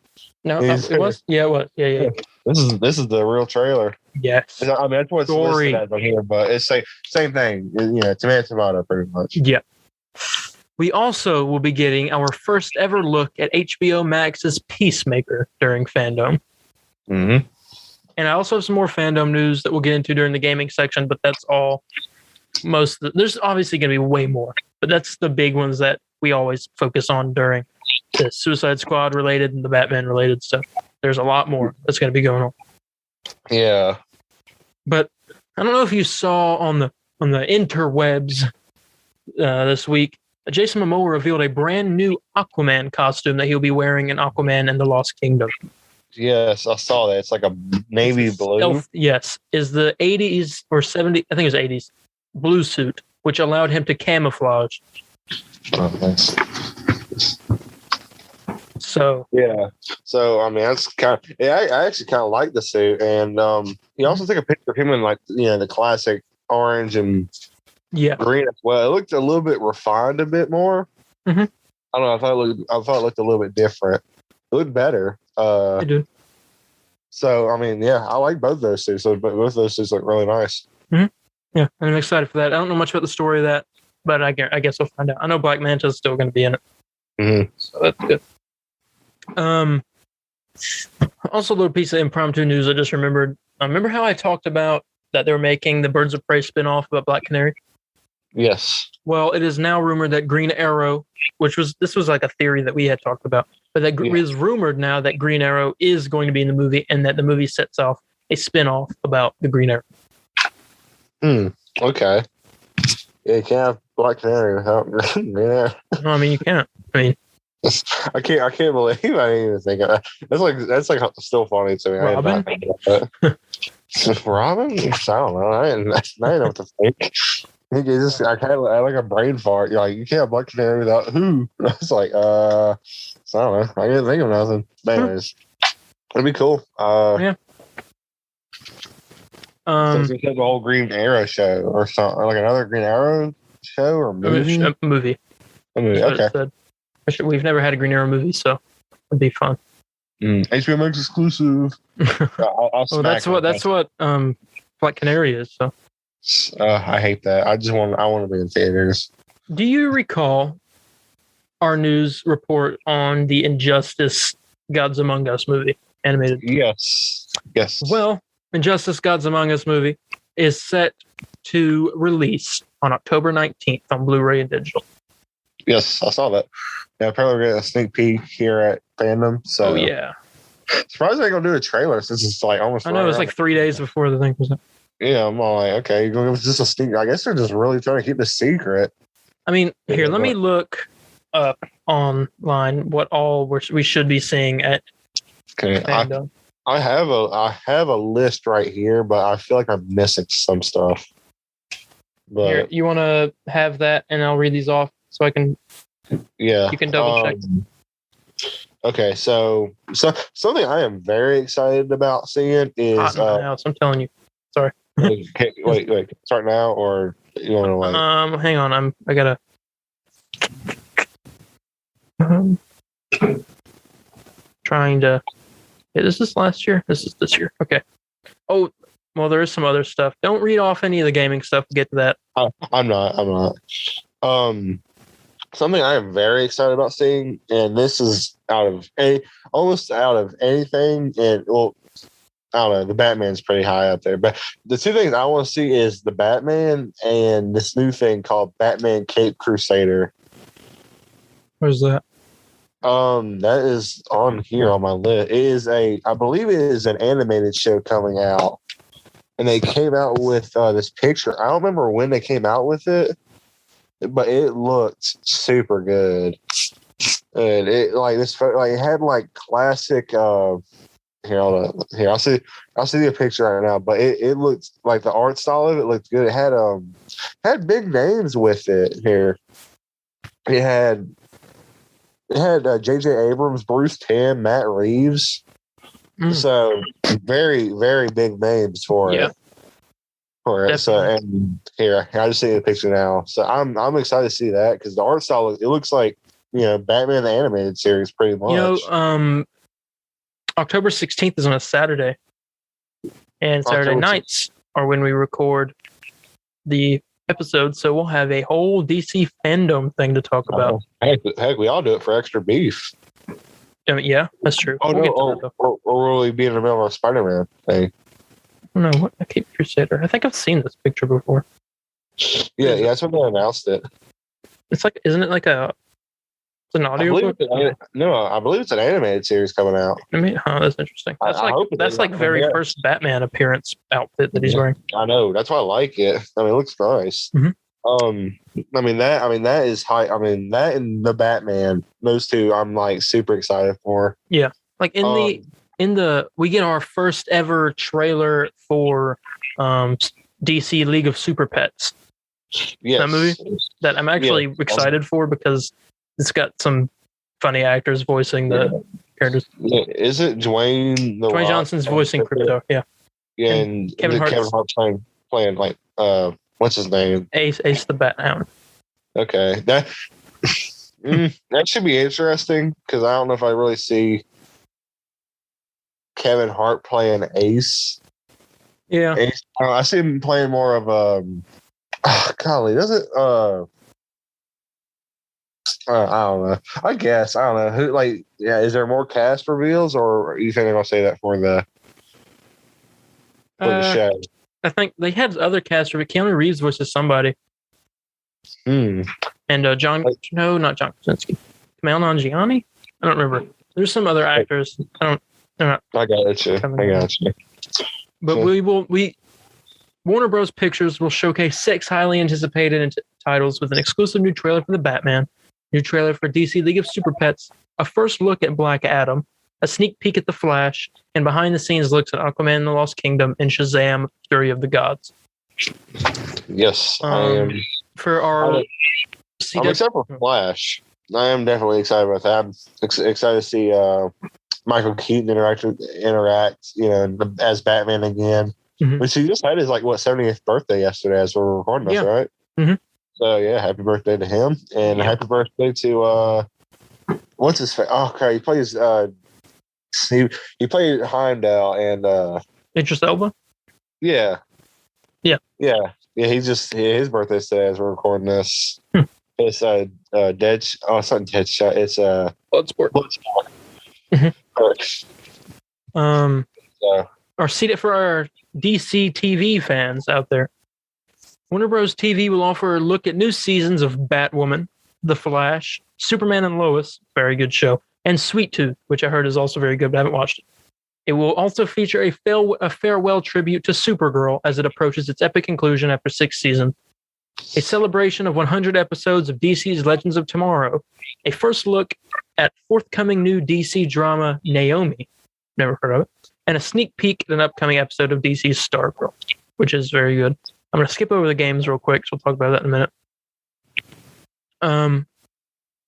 No, it was. Yeah, it was. Yeah. This is the real trailer. Yes. I mean, that's what's listed as on here, but it's same thing. Tomato, pretty much. Yeah. We also will be getting our first ever look at HBO Max's Peacemaker during Fandom. Mm-hmm. And I also have some more Fandom news that we'll get into during the gaming section, but that's all. There's obviously going to be way more, but that's the big ones that we always focus on during the Suicide Squad related and the Batman related stuff. There's a lot more that's going to be going on. Yeah. But I don't know if you saw on the interwebs this week, Jason Momoa revealed a brand new Aquaman costume that he'll be wearing in Aquaman and the Lost Kingdom. Yes, I saw that. It's like a navy blue. Yes, is the 80s or 70s, I think it was 80s, blue suit, which allowed him to camouflage. Oh, thanks. So yeah, I mean that's kind of. Yeah, I actually kind of like the suit, and he also took a picture of him in like the classic orange and green as well. It looked a little bit refined, a bit more. Mm-hmm. I don't know. I thought it looked a little bit different. It looked better. I do. So I mean, yeah, I like both those suits. So both of those suits look really nice. Mm-hmm. Yeah, I'm excited for that. I don't know much about the story of that, but I guess we'll find out. I know Black Manta's still going to be in it, so that's good. Also a little piece of impromptu news I just remembered. Remember how I talked about that they're making the Birds of Prey spinoff about Black Canary? Yes. Well, it is now rumored that Green Arrow, this was like a theory that we had talked about, but that is rumored now that Green Arrow is going to be in the movie and that the movie sets off a spinoff about the Green Arrow. Okay. Yeah, you can't have Black Canary without Green Arrow. No, I mean you can't. I mean, I can't believe I didn't even think of that. That's like still funny to me. Robin? Robin? I don't know. I didn't know what to think. I like a brain fart. You're like, you can't have Black Canary without who? I was like, I don't know. I didn't think of nothing. But anyways, it'd be cool. Yeah. So you have a whole Green Arrow show or something, or like another Green Arrow show or movie? A movie. Okay. We've never had a Green Arrow movie, so it'd be fun. HBO Max exclusive. I'll that's what Black Canary is. So I hate that. I want to be in theaters. Do you recall our news report on the Injustice Gods Among Us movie animated. Yes. Well, Injustice Gods Among Us movie is set to release on October 19th on Blu-ray and digital. Yes, I saw that. Yeah, apparently we're getting a sneak peek here at Fandom. So oh yeah, surprised they're gonna do a trailer since it's like almost. I know it's like 3 days before the thing was up. Yeah, I'm all like, okay, you're going to just a sneak. I guess they're just really trying to keep the secret. I mean, here, let me look up online what all we should be seeing at Fandom. I have a list right here, but I feel like I'm missing some stuff. But here, you want to have that, and I'll read these off so I can. Yeah, you can double check. Okay, so something I am very excited about seeing is Hot in my house, I'm telling you. Sorry. wait, start now or you want to wait? Hang on, I gotta. Trying to. Is this last year? This is this year. Okay. Oh, well, there is some other stuff. Don't read off any of the gaming stuff to get to that. I'm not. Something I am very excited about seeing, and this is almost out of anything, and well, I don't know, the Batman's pretty high up there. But the two things I want to see is the Batman and this new thing called Batman Cape Crusader. Where's that? That is on here on my list. It is I believe it is an animated show coming out. And they came out with this picture. I don't remember when they came out with it, but it looked super good. And it like this it had like classic here, hold on. Here, I'll see the picture right now. But it looked like the art style of it looked good. It had big names with it here. It had J.J. Abrams, Bruce Timm, Matt Reeves. So very, very big names for it. For it. Definitely. So and here I just see the picture now. So I'm excited to see that because the art style it looks like Batman the animated series pretty much. October 16th is on a Saturday, and Saturday nights are when we record the episode. So we'll have a whole DC fandom thing to talk about. Heck, we all do it for extra beef. Yeah, that's true. Or will we be in the middle of a Spider-Man thing? I don't know. What a Cape Crusader. I think I've seen this picture before. Yeah, that's when they announced it. It's like, isn't it like it's an audio book? I believe it's an animated series coming out. That's interesting. That's like very first Batman appearance outfit that he's wearing. I know. That's why I like it. I mean, it looks nice. Mm-hmm. That is high. I mean, that and the Batman, those two, I'm like super excited for. Yeah, like in the we get our first ever trailer for DC League of Super Pets. Yes. That movie that I'm actually excited for because it's got some funny actors voicing the characters. Yeah. Is it Dwayne Johnson's voicing Krypto? Yeah. Yeah, and Kevin Hart playing like what's his name? Ace the Bat Hound. Okay, that should be interesting because I don't know if I really see Kevin Hart playing Ace. Yeah, Ace, I see him playing more of golly, does it? I don't know. I guess I don't know who. Like, yeah, is there more cast reveals, or you think they're gonna say that for the show? I think they had other cast reveals. Keanu Reeves voices somebody. And not John Krasinski. Kumail Nanjiani? I don't remember. There's some other actors. I got you. But Warner Bros. Pictures will showcase 6 highly anticipated titles with an exclusive new trailer for the Batman, new trailer for DC League of Super Pets, a first look at Black Adam, a sneak peek at The Flash, and behind-the-scenes looks at Aquaman and the Lost Kingdom and Shazam! Fury of the Gods. Yes, I am. For our except for Flash, I am definitely excited about that. I'm excited to see Michael Keaton interact, as Batman again. Mm-hmm. Which he just had his 70th birthday yesterday as we're recording this, right? Mm-hmm. So yeah, happy birthday to him, and happy birthday to what's his face? Oh, okay, he plays he played Heimdall and Idris Elba. Yeah. He just his birthday today as we're recording this. It's dead. Oh, it's not dead shot. It's Bloodsport. So, Our seat for our DC TV fans out there. Warner Bros. TV will offer a look at new seasons of Batwoman, The Flash, Superman and Lois, very good show, and Sweet Tooth, which I heard is also very good, but I haven't watched it. It will also feature a farewell tribute to Supergirl as it approaches its epic conclusion after 6 seasons. A celebration of 100 episodes of DC's Legends of Tomorrow. A first look at forthcoming new DC drama Naomi, never heard of it, and a sneak peek at an upcoming episode of DC's Stargirl, which is very good. I'm going to skip over the games real quick, so we'll talk about that in a minute.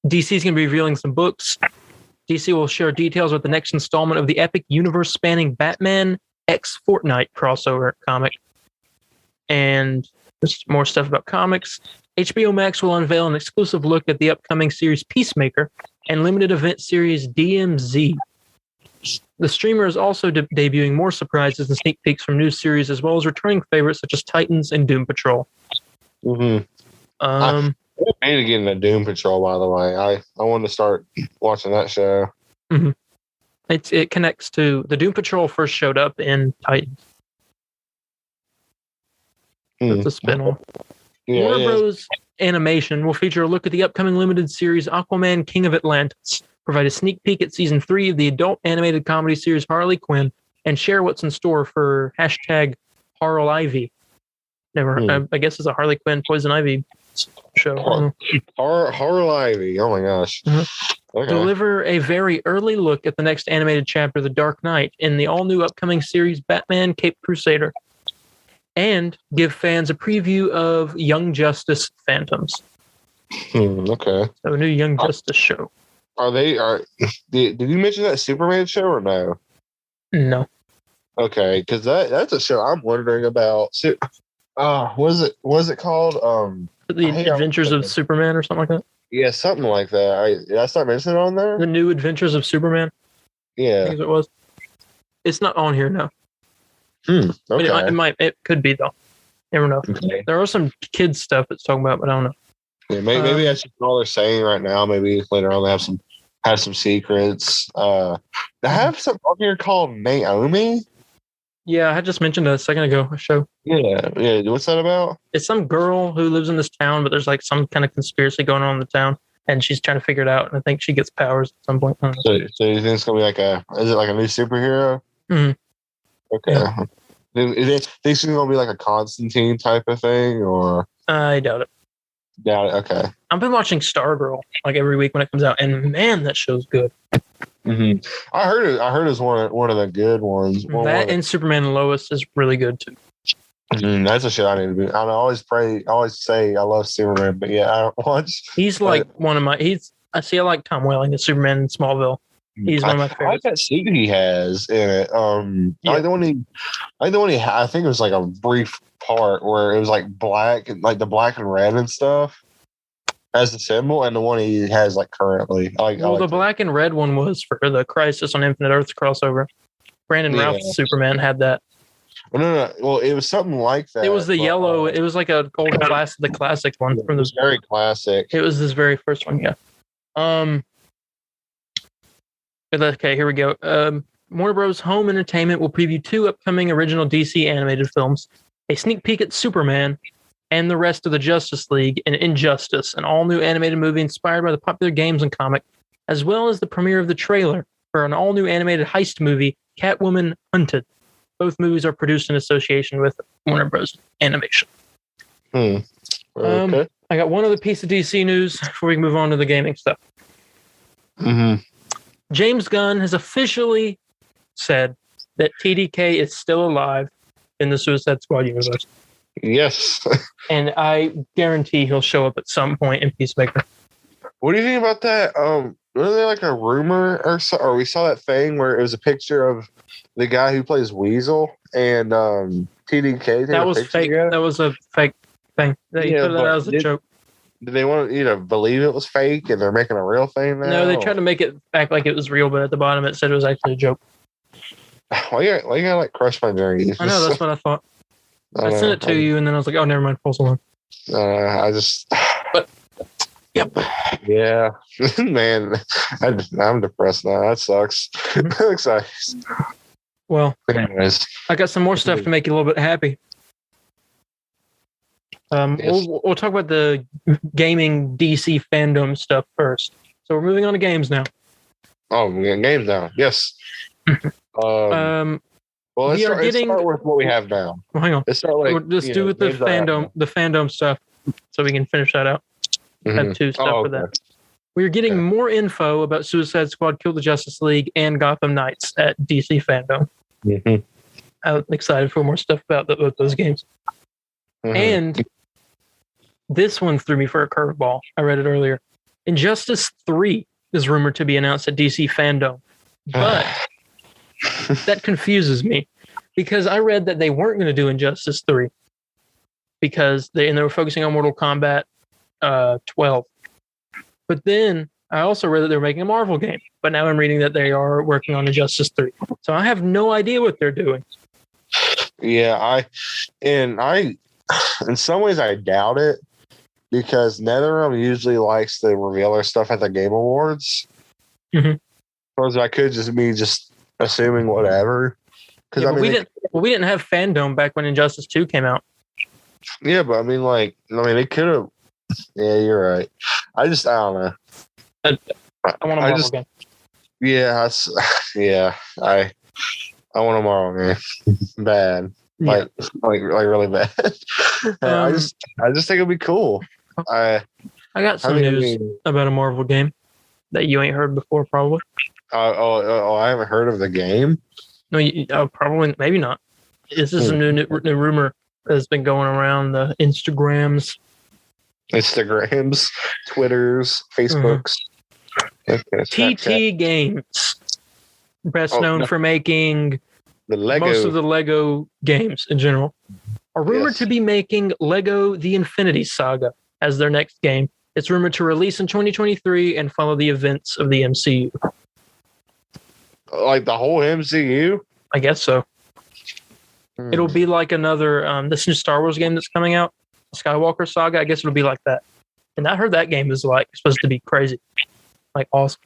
DC's going to be revealing some books. DC will share details about the next installment of the epic universe-spanning Batman X Fortnite crossover comic. And there's more stuff about comics. HBO Max will unveil an exclusive look at the upcoming series Peacemaker and limited event series DMZ. The streamer is also debuting more surprises and sneak peeks from new series, as well as returning favorites such as Titans and Doom Patrol. Mm-hmm. I need to get into Doom Patrol, by the way. I want to start watching that show. Mm-hmm. It connects to the Doom Patrol first showed up in Titans. That's a spin-off. Yeah, Warner Bros. Animation will feature a look at the upcoming limited series Aquaman King of Atlantis, provide a sneak peek at season 3 of the adult animated comedy series Harley Quinn, and share what's in store for #Harl Ivy. I guess it's a Harley Quinn Poison Ivy show. Harl Ivy. Oh my gosh. Mm-hmm. Okay. Deliver a very early look at the next animated chapter, The Dark Knight, in the all-new upcoming series Batman Caped Crusader. And give fans a preview of Young Justice Phantoms. Okay. So a new Young Justice show. Did you mention that Superman show or no? No. Okay, because that's a show I'm wondering about. Was it called? The Adventures of Superman or something like that? Yeah, something like that. Did I start mentioning it on there? The New Adventures of Superman? Yeah. I think it was. It's not on here, no. Okay. It could be, though. Never know. Okay. There are some kids stuff it's talking about, but I don't know. Yeah, maybe that's just all they're saying right now. Maybe later on they have some secrets. They have something on here called Naomi. Yeah, I just mentioned a second ago, a show. Yeah. What's that about? It's some girl who lives in this town, but there's like some kind of conspiracy going on in the town, and she's trying to figure it out. And I think she gets powers at some point. So you think it's gonna be is it like a new superhero? Mm-hmm. Okay. Yeah. Is it think it's gonna be like a Constantine type of thing, or? I doubt it. Doubt it. Okay. I've been watching Stargirl like every week when it comes out, and man, that show's good. Mm-hmm. I heard it was one of the good ones. And Superman and Lois is really good too. That's a shit I need to be. I always say I love Superman, but yeah, I don't watch. He's like one of my. I like Tom Welling as Superman in Smallville. He's one of my favorites. I like that suit he has in it. I like the one I think it was like a brief part where it was like black and like the black and red and stuff as the symbol, and the one he has like currently. The black and red one was for the Crisis on Infinite Earths crossover. Brandon Routh's Superman had that. No. Well, it was something like that. It was the yellow. It was like the classic one from the very classic. It was this very first one, yeah. Okay, here we go. Warner Bros. Home Entertainment will preview 2 upcoming original DC animated films, a sneak peek at Superman, and the rest of the Justice League and Injustice, an all-new animated movie inspired by the popular games and comic, as well as the premiere of the trailer for an all-new animated heist movie, Catwoman Hunted. Both movies are produced in association with Warner Bros. Animation. Okay. I got one other piece of DC news before we can move on to the gaming stuff. Mm-hmm. James Gunn has officially said that TDK is still alive in the Suicide Squad universe. Yes. And I guarantee he'll show up at some point in Peacemaker. What do you think about that? Was there like a rumor or we saw that thing where it was a picture of the guy who plays Weasel and TDK? That was fake. Together? That was a fake thing. They put that as a joke. Did they want you to believe it was fake and they're making a real thing now? No, they tried to make it act like it was real, but at the bottom it said it was actually a joke. Why you gotta like crush my dreams? I know, that's what I thought. I sent it to you and then I was like, oh, never mind, false alarm. But Yep. Yeah, man, I'm depressed now. That sucks. Excited. Well, anyways, I got some more stuff to make you a little bit happy. Yes. We'll talk about the gaming DC fandom stuff first. So we're moving on to games now. Oh, we got games now. Yes. Well, let's start with what we have now. Well, hang on. Let's start like we'll just do with the fandom stuff, so we can finish that out. I have two stuff for that. We're getting more info about Suicide Squad, Kill the Justice League, and Gotham Knights at DC Fandom. Mm-hmm. I'm excited for more stuff about those games. Mm-hmm. And this one threw me for a curveball. I read it earlier. Injustice 3 is rumored to be announced at DC Fandom, but that confuses me because I read that they weren't going to do Injustice 3 because they were focusing on Mortal Kombat 12. But then I also read that they were making a Marvel game, but now I'm reading that they are working on Injustice 3. So I have no idea what they're doing. Yeah, in some ways I doubt it because NetherRealm usually likes to reveal their stuff at the Game Awards. Mm-hmm. Because I could just be assuming whatever. Because yeah, we didn't have fandom back when Injustice 2 came out. Yeah, but they could have. Yeah, you're right. I don't know. I want a Marvel game. Yeah, I want a Marvel game. Bad. Like really bad. I just think it'd be cool. I got some news about a Marvel game that you ain't heard before, probably. I haven't heard of the game. No, probably maybe not. This is a new rumor that's been going around the Instagrams, Twitters, Facebooks. TT Games, best known for making most of the Lego games in general, are rumored to be making Lego The Infinity Saga as their next game. It's rumored to release in 2023 and follow the events of the MCU. Like the whole MCU? I guess so. It'll be like another, this new Star Wars game that's coming out, Skywalker Saga. I guess it'll be like that. And I heard that game is supposed to be crazy. Like awesome.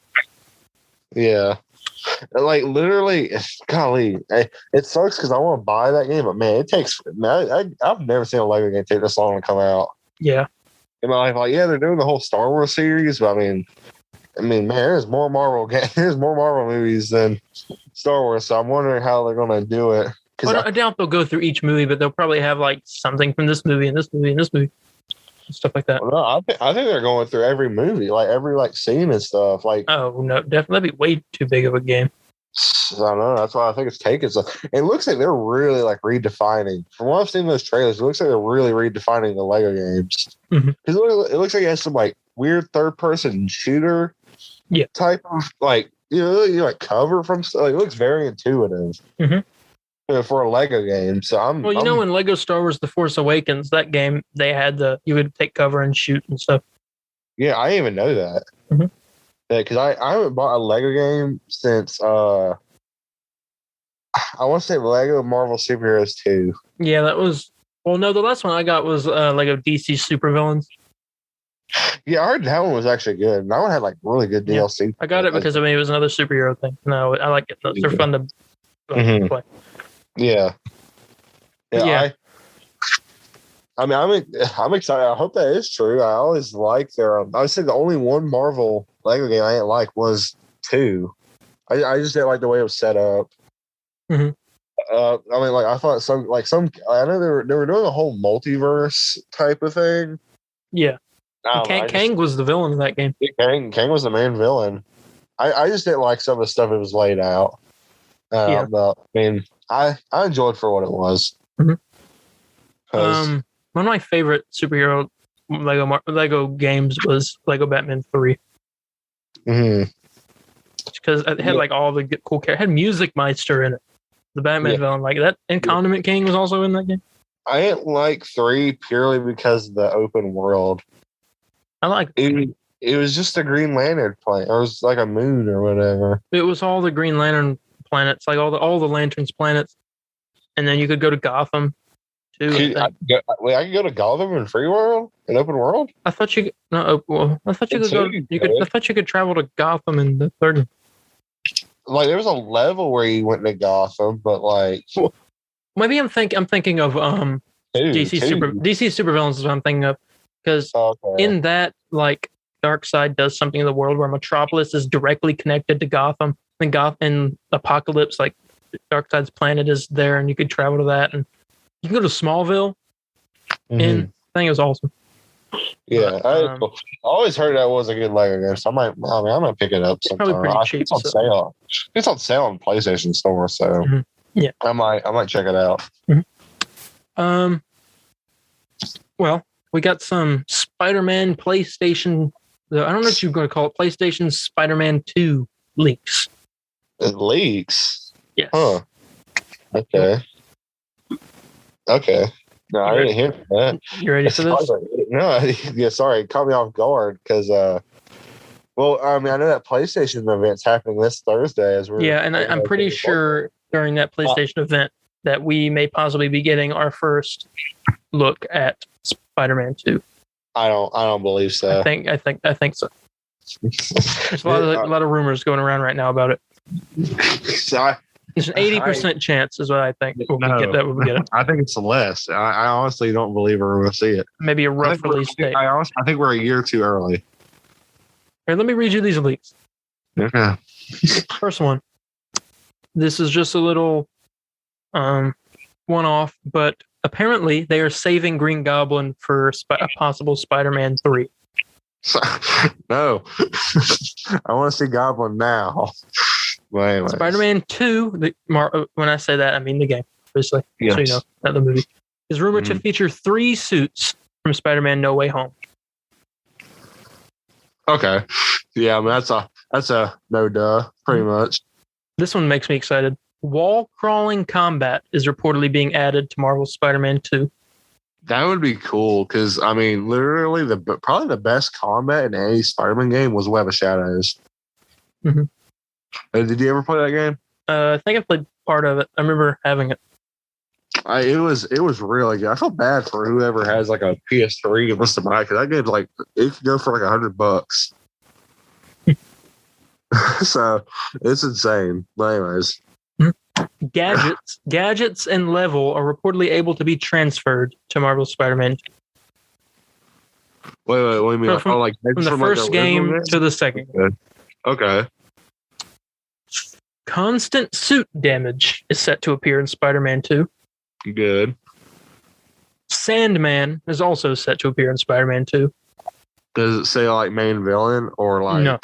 Yeah. Like literally, golly, it sucks because I want to buy that game, but man, it takes. I've never seen a Lego game take this long to come out. Yeah, in my life, they're doing the whole Star Wars series, but I mean, man, there's more Marvel movies than Star Wars, so I'm wondering how they're going to do it. I doubt they'll go through each movie, but they'll probably have something from this movie and this movie and this movie. Stuff like that. Well, no, I think they're going through every movie, every scene and stuff. Oh no, definitely that'd be way too big of a game. I don't know. That's why I think it's taking so. It looks like they're really redefining. From what I've seen in those trailers, it looks like they're really redefining the Lego games. Because it looks like it has some weird third person shooter, type of cover from stuff. It looks very intuitive. For a Lego game. So in Lego Star Wars The Force Awakens, that game, they had you would take cover and shoot and stuff. Yeah, I didn't even know that. Because I haven't bought a Lego game since I want to say Lego Marvel Superheroes 2. Yeah, that was the last one I got was Lego DC Supervillains. Yeah, I heard that one was actually good. That one had really good DLC. I got it because it was another superhero thing. No, I like it. They're fun to play. Yeah. I'm excited. I hope that is true. I always like I would say the only one Marvel Lego game I didn't like was 2. I just didn't like the way it was set up. I thought some I know they were doing a whole multiverse type of thing. Yeah. Kang was the villain in that game. Kang was the main villain. I just didn't like some of the stuff it was laid out. But I mean, I enjoyed for what it was. One of my favorite superhero Lego games was Lego Batman 3. Because it had all the cool characters. It had Music Meister in it. The Batman villain that. And Condiment King was also in that game. I didn't like 3 purely because of the open world. I like it. It was just a Green Lantern planet. Or it was like a moon or whatever. It was all the Green Lantern planets, all the Lanterns planets, and then you could go to Gotham 2. I could go to Gotham in Free World, an open world. I thought you I thought you could go. I thought you could travel to Gotham in the 3rd. Like there was a level where you went to Gotham, but like maybe I'm thinking of DC supervillains is what I'm thinking of, because in that, like, Darkseid does something in the world where Metropolis is directly connected to Gotham, and Apocalypse, like Darkseid's planet is there, and you could travel to that, and you can go to Smallville. And I think it was awesome. Yeah, I always heard that was a good Lego game, so I might pick it up sometime. Probably pretty cheap. It's on sale. It's on sale on PlayStation Store, so yeah, I might check it out. Well, we got some Spider-Man PlayStation. I don't know what you're going to call it. PlayStation Spider-Man 2 leaks. Leaks? Yes. Huh. Okay. No, I didn't hear that. You ready for this? No, yeah, sorry. It caught me off guard because, I know that PlayStation event's happening this Thursday. And I'm pretty sure during that PlayStation event that we may possibly be getting our first look at Spider-Man 2. I don't believe so. I think so. There's a lot of rumors going around right now about it. There's an 80% chance is what I think we'll get it. I think it's less. I honestly don't believe we're going to see it. Maybe a rough release date. I think we're a year too early. Here, let me read you these leaks. Okay. First one. This is just a little one-off, but apparently they are saving Green Goblin for a possible Spider-Man 3. No. I want to see Goblin now. Well, Spider-Man 2, when I say that, I mean the game, obviously. Yes. So you know, not the movie. Is rumored to feature 3 suits from Spider-Man No Way Home. Okay. Yeah, I mean, that's a no duh, pretty much. This one makes me excited. Wall crawling combat is reportedly being added to Marvel's Spider-Man 2. That would be cool because, I mean, literally probably the best combat in any Spider-Man game was Web of Shadows. Mm-hmm. Did you ever play that game? I think I played part of it. I remember having it. It was really good. I feel bad for whoever has like a PS3 and wants to buy it because that game's like it could go for like $100. So it's insane. But anyways, gadgets and level are reportedly able to be transferred to Marvel Spider-Man. Wait, what do you mean? From the first game to the second. Okay. Constant suit damage is set to appear in Spider-Man 2. Good. Sandman is also set to appear in Spider-Man 2. Does it say like main villain or like? No.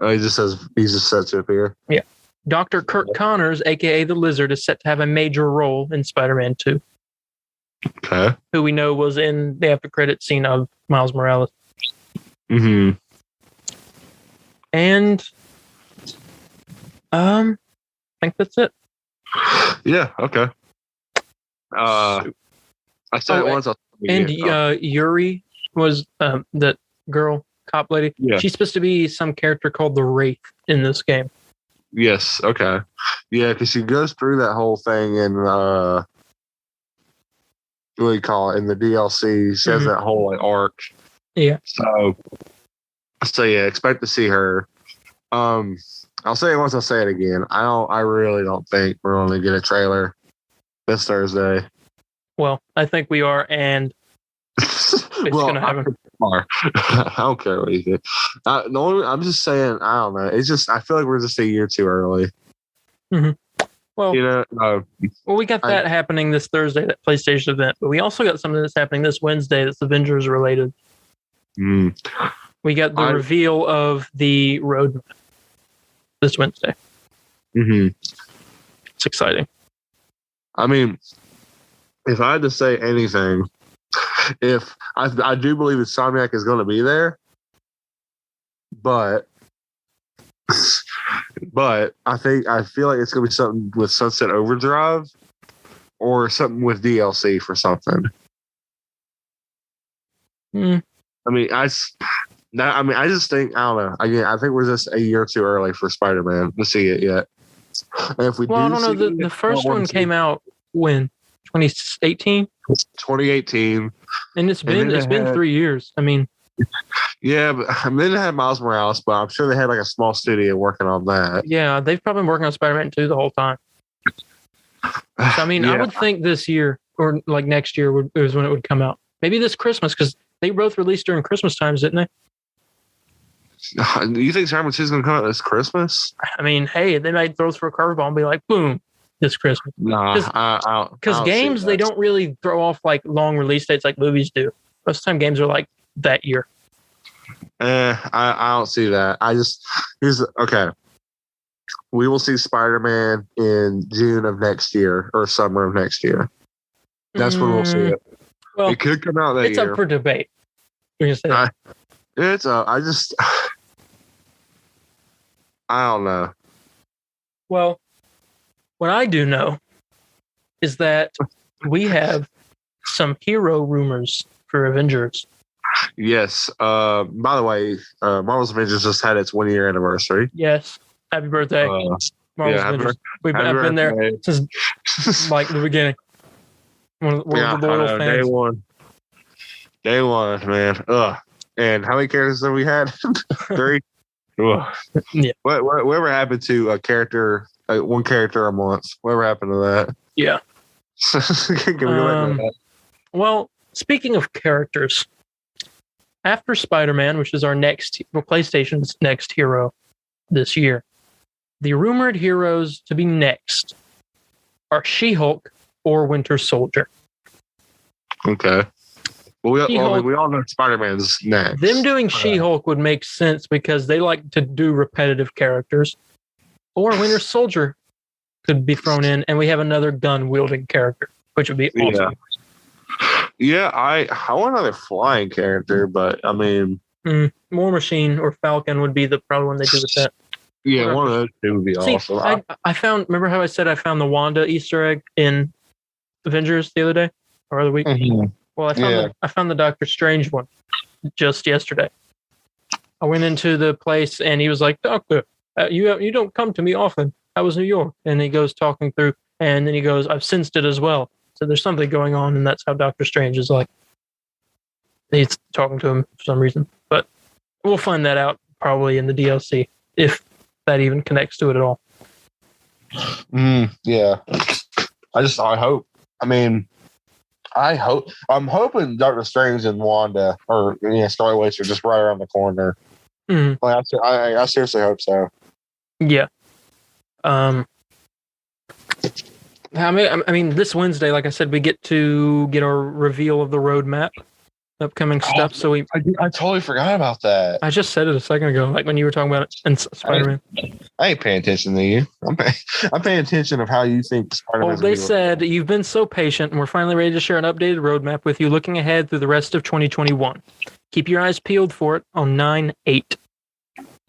Oh, he just says he's just set to appear. Yeah. Dr. Kurt Connors, aka the Lizard, is set to have a major role in Spider-Man 2. Okay. Who we know was in the after credit scene of Miles Morales. Mm-hmm. And I think that's it. Yeah, okay. I said it once. And Yuri was that girl cop lady. Yeah. She's supposed to be some character called the Wraith in this game. Yes, okay. Yeah, because she goes through that whole thing in what do you call it? In the DLC. She has that whole like arc. Yeah. So yeah, expect to see her. I'll say it once, I'll say it again. I really don't think we're going to get a trailer this Thursday. Well, I think we are, and it's going to happen. I don't care what you think. I'm just saying, I don't know. It's just, I feel like we're just a year too early. Mm-hmm. Well, you know, we got that happening this Thursday, that PlayStation event, but we also got something that's happening this Wednesday that's Avengers related. We got the reveal of the roadmap this Wednesday. Mm-hmm. It's exciting. I mean, if I had to say anything, if I do believe Insomniac is going to be there, but I feel like it's going to be something with Sunset Overdrive or something with DLC for something. I mean, I just think, I don't know. Again, I think we're just a year too early for Spider-Man to see it yet. And if we I don't know. The first one came out when? 2018? 2018. And it's been 3 years. I mean, yeah, but then they had Miles Morales, but I'm sure they had like a small studio working on that. yeah, they've probably been working on Spider-Man 2 the whole time. So, I mean, I would think this year or like next year is when it would come out. Maybe this Christmas, because they both released during Christmas times, didn't they? Do you think Spider-Man 2 is going to come out this Christmas? I mean, hey, they might throw for a curveball and be like, boom, this Christmas. Nah, because games, they don't really throw off like long release dates like movies do. Most of the time, games are like that year. I don't see that. Okay. We will see Spider-Man in June of next year or summer of next year. That's when we'll see it. Well, it could come out that year. It's up for debate. We're gonna say that. I don't know. Well, what I do know is that we have some hero rumors for Avengers. Yes. By the way, Marvel's Avengers just had its 1 year anniversary. Yes. Happy birthday. Marvel's Avengers. I've been there since like the beginning. One of the loyal fans. Day one, man. Ugh. And how many characters have we had? 3. Ugh. Yeah. Whatever happened to a character, one character a month? Whatever happened to that? Yeah. Can we go back to that? Well, speaking of characters, after Spider-Man, which is our PlayStation's next hero this year, the rumored heroes to be next are She-Hulk or Winter Soldier. Okay. Well, we all know Spider-Man's next. Them doing She-Hulk would make sense because they like to do repetitive characters. Or Winter Soldier could be thrown in, and we have another gun-wielding character, which would be awesome. Yeah, I want another flying character, but I mean... War Machine or Falcon would be probably one they do with that. Yeah, one of those two would be awesome. I found, remember how I said I found the Wanda Easter egg in Avengers the other day? Or other week? Mm-hmm. Well, I found the Doctor Strange one just yesterday. I went into the place and he was like, Doctor, you don't come to me often. I was New York. And he goes talking through, and then he goes, I've sensed it as well. So there's something going on, and that's how Doctor Strange is like. He's talking to him for some reason. But we'll find that out probably in the DLC, if that even connects to it at all. Yeah. I hope. I mean, I'm hoping Doctor Strange and Wanda or Scarlet Witch are just right around the corner. Mm-hmm. Like, I seriously hope so. Yeah. I mean, this Wednesday, like I said, we get to get our reveal of the roadmap, upcoming stuff. So I totally forgot about that. I just said it a second ago, like when you were talking about it in Spider-Man. I ain't paying attention to you. I'm paying attention of how you think Spider-Man. Oh, they said you've been so patient, and we're finally ready to share an updated roadmap with you, looking ahead through the rest of 2021. Keep your eyes peeled for it on 9/8,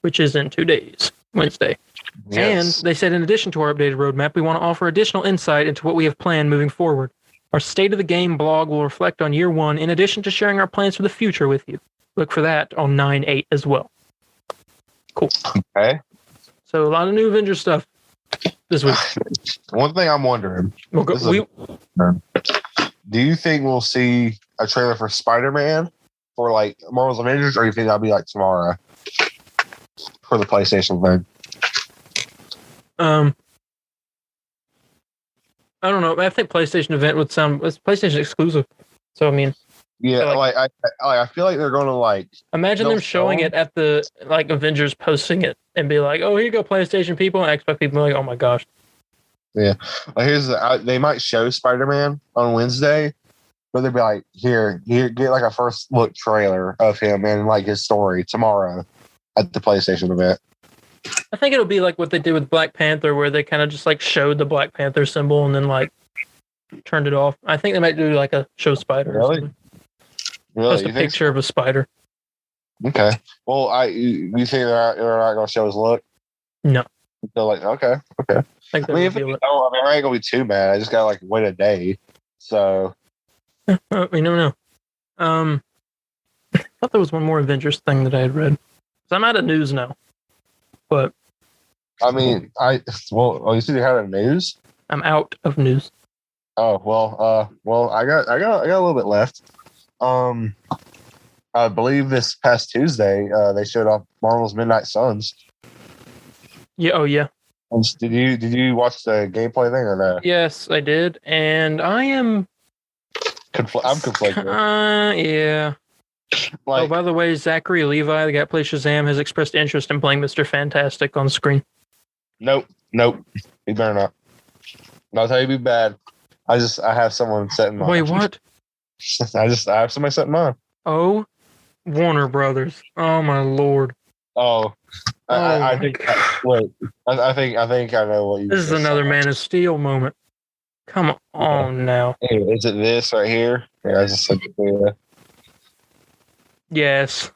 which is in 2 days, Wednesday. Yes. And they said, in addition to our updated roadmap, we want to offer additional insight into what we have planned moving forward. Our State of the Game blog will reflect on year one, in addition to sharing our plans for the future with you. Look for that on 9/8 as well. Cool. Okay. So a lot of new Avengers stuff this week. One thing I'm wondering. Do you think we'll see a trailer for Spider-Man for like Marvel's Avengers, or do you think that'll be like tomorrow for the PlayStation thing? I don't know. I think PlayStation event would sound. It's PlayStation exclusive, so I mean. Yeah, I feel like they're going to like. Imagine them showing it at the like Avengers posting it and be like, "Oh, here you go, PlayStation people," and Xbox people are like, "Oh my gosh." Yeah, they might show Spider-Man on Wednesday, but they'd be like, "Here, get like a first look trailer of him and like his story tomorrow at the PlayStation event." I think it'll be like what they did with Black Panther, where they kind of just like showed the Black Panther symbol and then like turned it off. I think they might do like a show spider. Really? Or something. Really? Just a picture of a spider. Okay. Well, you think they're not going to show his look? No. They're like, okay. I think I ain't going to be too mad. I just got to like wait a day. So. We don't know. I thought there was one more Avengers thing that I had read. So I'm out of news now. But. I mean, you see they had a news? I'm out of news. Oh well, I got a little bit left. I believe this past Tuesday, they showed off Marvel's Midnight Suns. Yeah. Oh yeah. Did you watch the gameplay thing or no? Yes, I did, and I am. I'm conflicted. Yeah. Like, by the way, Zachary Levi, the guy that plays Shazam, has expressed interest in playing Mr. Fantastic on screen. nope. He better not. Not tell you be bad. I have someone set in mind. Wait, what? I have somebody set in mind. Oh, Warner Brothers. Oh my lord. Oh, I think. Wait, I think I know what you. This is another Man of Steel moment. Come on now. Hey, is it this right here? Yeah, I just said yeah. Yes.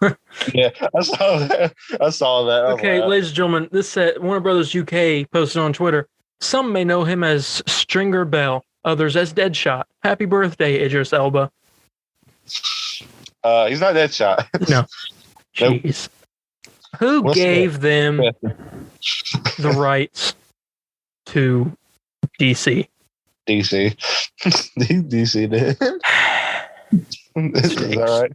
Yeah, I saw that. Okay, ladies and gentlemen, this said Warner Brothers UK posted on Twitter. Some may know him as Stringer Bell, others as Deadshot. Happy birthday, Idris Elba. He's not Deadshot. No. Jeez. Who gave them the rights to DC? DC. DC did. Is that right?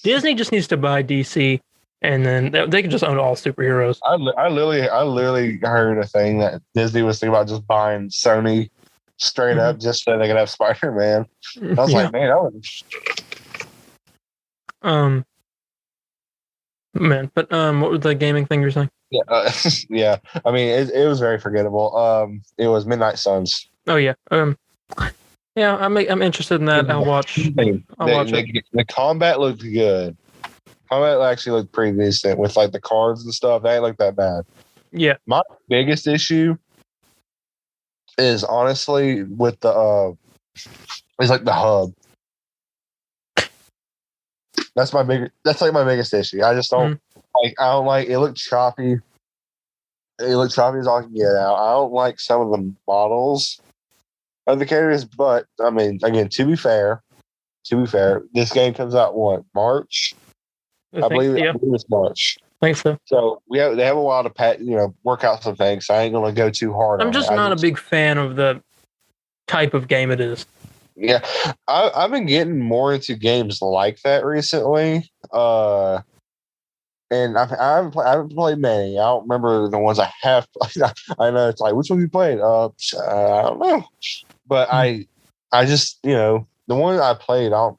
Disney just needs to buy DC, and then they can just own all superheroes. I literally heard a thing that Disney was thinking about just buying Sony straight up just so they could have Spider-Man. I was like, man, that was. Man, but what was the gaming thing you're saying? Yeah, yeah. I mean, it was very forgettable. It was Midnight Suns. Oh yeah. Yeah, I'm interested in that. I'll watch. I'll watch it. The combat looked good. Combat actually looked pretty decent with like the cards and stuff. They ain't look that bad. Yeah. My biggest issue is honestly with the is like the hub. That's my biggest issue. I just don't like it looked choppy. It looked choppy as all can get out. I don't like some of the models of the characters, but I mean, again, to be fair, this game comes out March? I believe it's March. I think so. So they have a while to work out some things. So I ain't gonna go too hard. I'm just not a big fan of the type of game it is. Yeah, I've been getting more into games like that recently. And I haven't played many. I don't remember the ones I have played. I know it's like, which one you played? I don't know. But I just, the one I played, I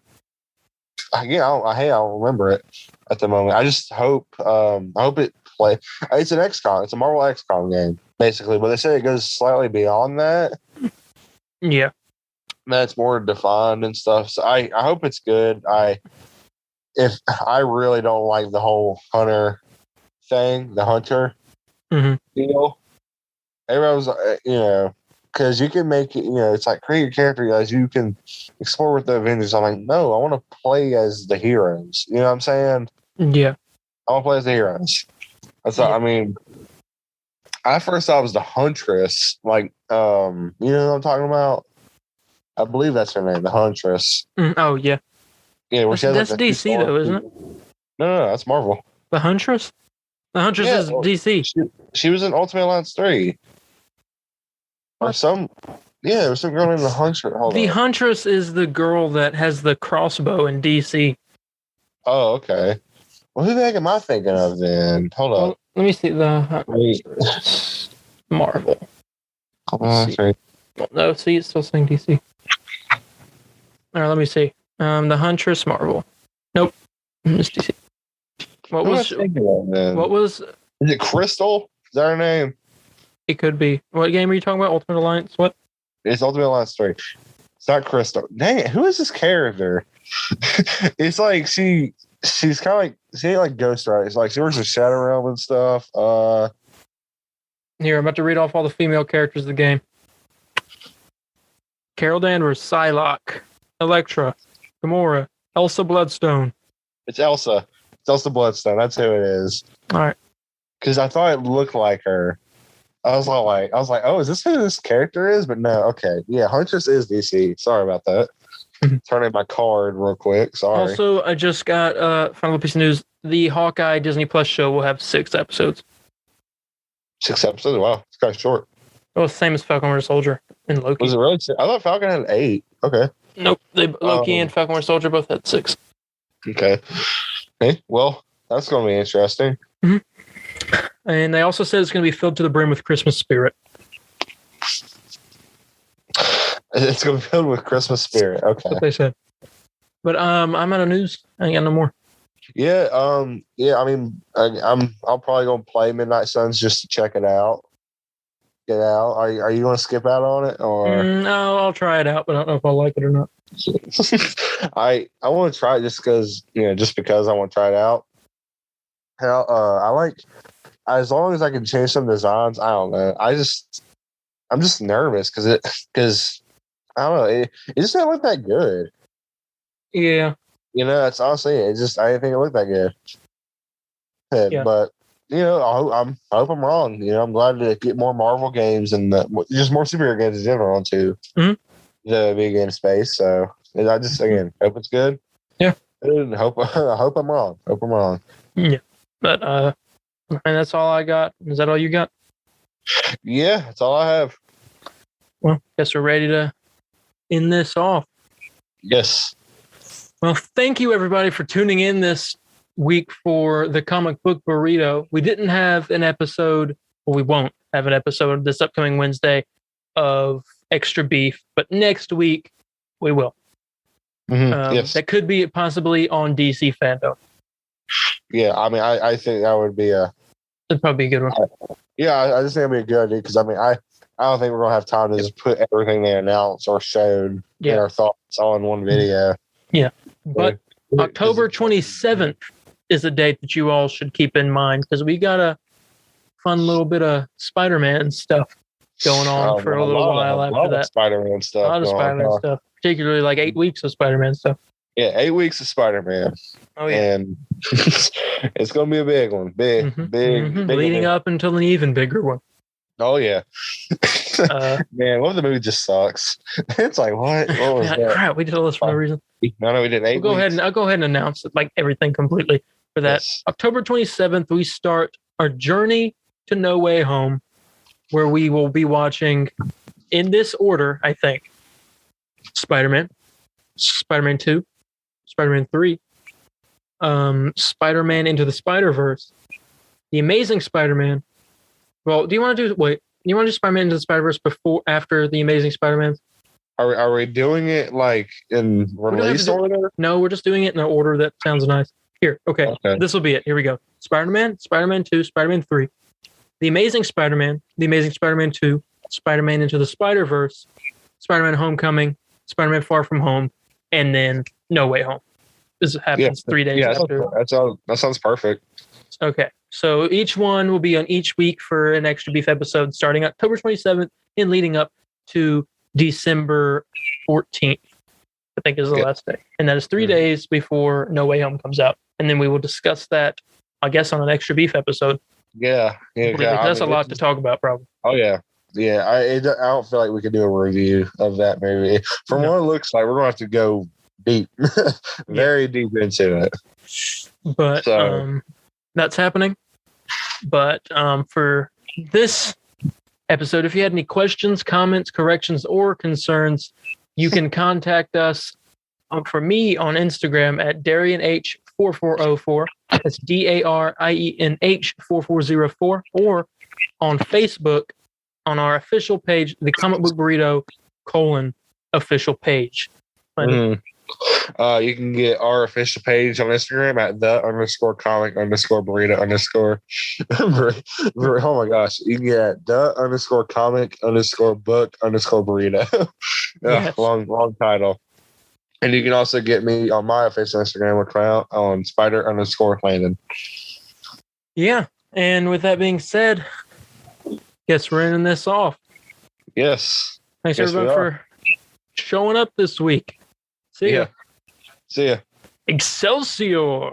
don't remember it at the moment. I just hope it play. It's an XCOM. It's a Marvel XCOM game, basically. But they say it goes slightly beyond that. Yeah. That's more defined and stuff. So I hope it's good. If I really don't like the whole hunter thing, the hunter deal. Everyone was, because you can make it, it's like create your character as you can explore with the Avengers. I'm like, no, I want to play as the heroes. You know what I'm saying? Yeah. I want to play as the heroes. That's I mean, I first thought it was the Huntress. Like, you know what I'm talking about? I believe that's her name, the Huntress. Oh, yeah. Yeah, that's DC, though, isn't it? No, that's Marvel. The Huntress? The Huntress is DC. She was in Ultimate Alliance 3. Or some... Yeah, there was some girl named the Huntress. The Huntress is the girl that has the crossbow in DC. Oh, okay. Well, who the heck am I thinking of then? Hold on. Let me see the Marvel. No, see, it's still saying DC. All right, let me see. The Huntress Marvel. Nope. It's DC. What was? Is it Crystal? Is that her name? It could be. What game are you talking about? Ultimate Alliance? What? It's Ultimate Alliance 3. It's not Crystal. Dang it! Who is this character? It's like she's kind of like she ain't like Ghost Rider. It's like she works with Shadow Realm and stuff. Here, I'm about to read off all the female characters of the game. Carol Danvers, Psylocke, Elektra, Gamora, Elsa Bloodstone. It's Elsa. It's Elsa Bloodstone. That's who it is. All right. Because I thought it looked like her. I was like, oh, is this who this character is? But no, okay. Yeah, Huntress is DC. Sorry about that. Turning my card real quick. Sorry. Also, I just got final piece of news. The Hawkeye Disney Plus show will have 6 episodes. 6 episodes? Wow. It's kind of short. Well, same as Falcon Winter Soldier and Loki. Was it really? I thought Falcon had 8. Okay. Nope. Loki and Falcon Winter Soldier both had 6. Okay. Okay. Well, that's going to be interesting. Mm-hmm. And they also said it's going to be filled to the brim with Christmas spirit. It's going to be filled with Christmas spirit. Okay. That's what they said. But I'm out of news. I ain't got no more. Yeah. Yeah. I mean, I'm probably going to play Midnight Suns just to check it out. Get out. Are you going to skip out on it or? No, I'll try it out, but I don't know if I'll like it or not. I want to try it just because I want to try it out. Hell, I like as long as I can change some designs. I don't know. I'm just nervous because I don't know. It just didn't look that good. Yeah. That's honestly it. I didn't think it looked that good. Yeah. But I hope I'm wrong. I'm glad to get more Marvel games and just more superhero games in general too. Mm-hmm. The big game space. So I just again hope it's good. Yeah. And I hope I'm wrong. Hope I'm wrong. Yeah. But and that's all I got. Is that all you got? Yeah, that's all I have. Well, guess we're ready to end this off. Yes. Well, thank you everybody for tuning in this week for the comic book burrito. We didn't have an episode, we won't have an episode this upcoming Wednesday of Extra Beef, but next week we will. Mm-hmm. Yes. That could be possibly on DC Fandom. Yeah, I mean, I think that would be That'd probably be a good one. I just think it'd be a good idea because I mean, I don't think we're gonna have time to just put everything they announced or showed and our thoughts all in one video. Yeah, but October 27th is a date that you all should keep in mind because we got a fun little bit of Spider-Man stuff going on for a little while after that. Spider-Man stuff. A lot of Spider-Man stuff, particularly like 8 weeks of Spider-Man stuff. Yeah, 8 weeks of Spider-Man. Oh yeah, and it's gonna be a big one, big, leading up until an even bigger one. Oh yeah, man, what if the movie just sucks? It's like what? What was that? Crap, we did all this for no reason. No, we did 8 weeks. I'll go ahead and announce it, like everything completely for that. Yes. October 27th, we start our journey to No Way Home, where we will be watching in this order, I think: Spider-Man, Spider-Man 2, Spider-Man 3, Spider-Man Into the Spider-Verse, The Amazing Spider-Man. Well, do you want to do Spider-Man Into the Spider-Verse after The Amazing Spider-Man? Are we doing it like in release order? No, we're just doing it in an order that sounds nice. Here, okay. This will be it. Here we go. Spider-Man, Spider-Man 2, Spider-Man 3, The Amazing Spider-Man, The Amazing Spider-Man 2, Spider-Man Into the Spider-Verse, Spider-Man Homecoming, Spider-Man Far From Home, and then No Way Home. This happens 3 days after. That sounds perfect. Okay. So each one will be on each week for an Extra Beef episode starting October 27th and leading up to December 14th, I think is the last day. And that is 3 days before No Way Home comes out. And then we will discuss that, I guess, on an Extra Beef episode. Yeah. That's a lot to talk about, probably. Oh, yeah. Yeah, I don't feel like we could do a review of that movie. From what it looks like, we're going to have to go deep, very deep into it. But that's happening. But for this episode, if you had any questions, comments, corrections, or concerns, you can contact us for me on Instagram at DarienH4404. That's DARIENH4404, or on Facebook on our official page, the Comic Book Burrito official page. You can get our official page on Instagram at _comic_burrito_. Oh my gosh. You can get _comic_book_burrito. Yes. Long title. And you can also get me on my official Instagram account on Spider_Landon. Yeah. And with that being said, guess we're ending this off. Yes. Thanks everybody for showing up this week. See ya. See ya. Excelsior.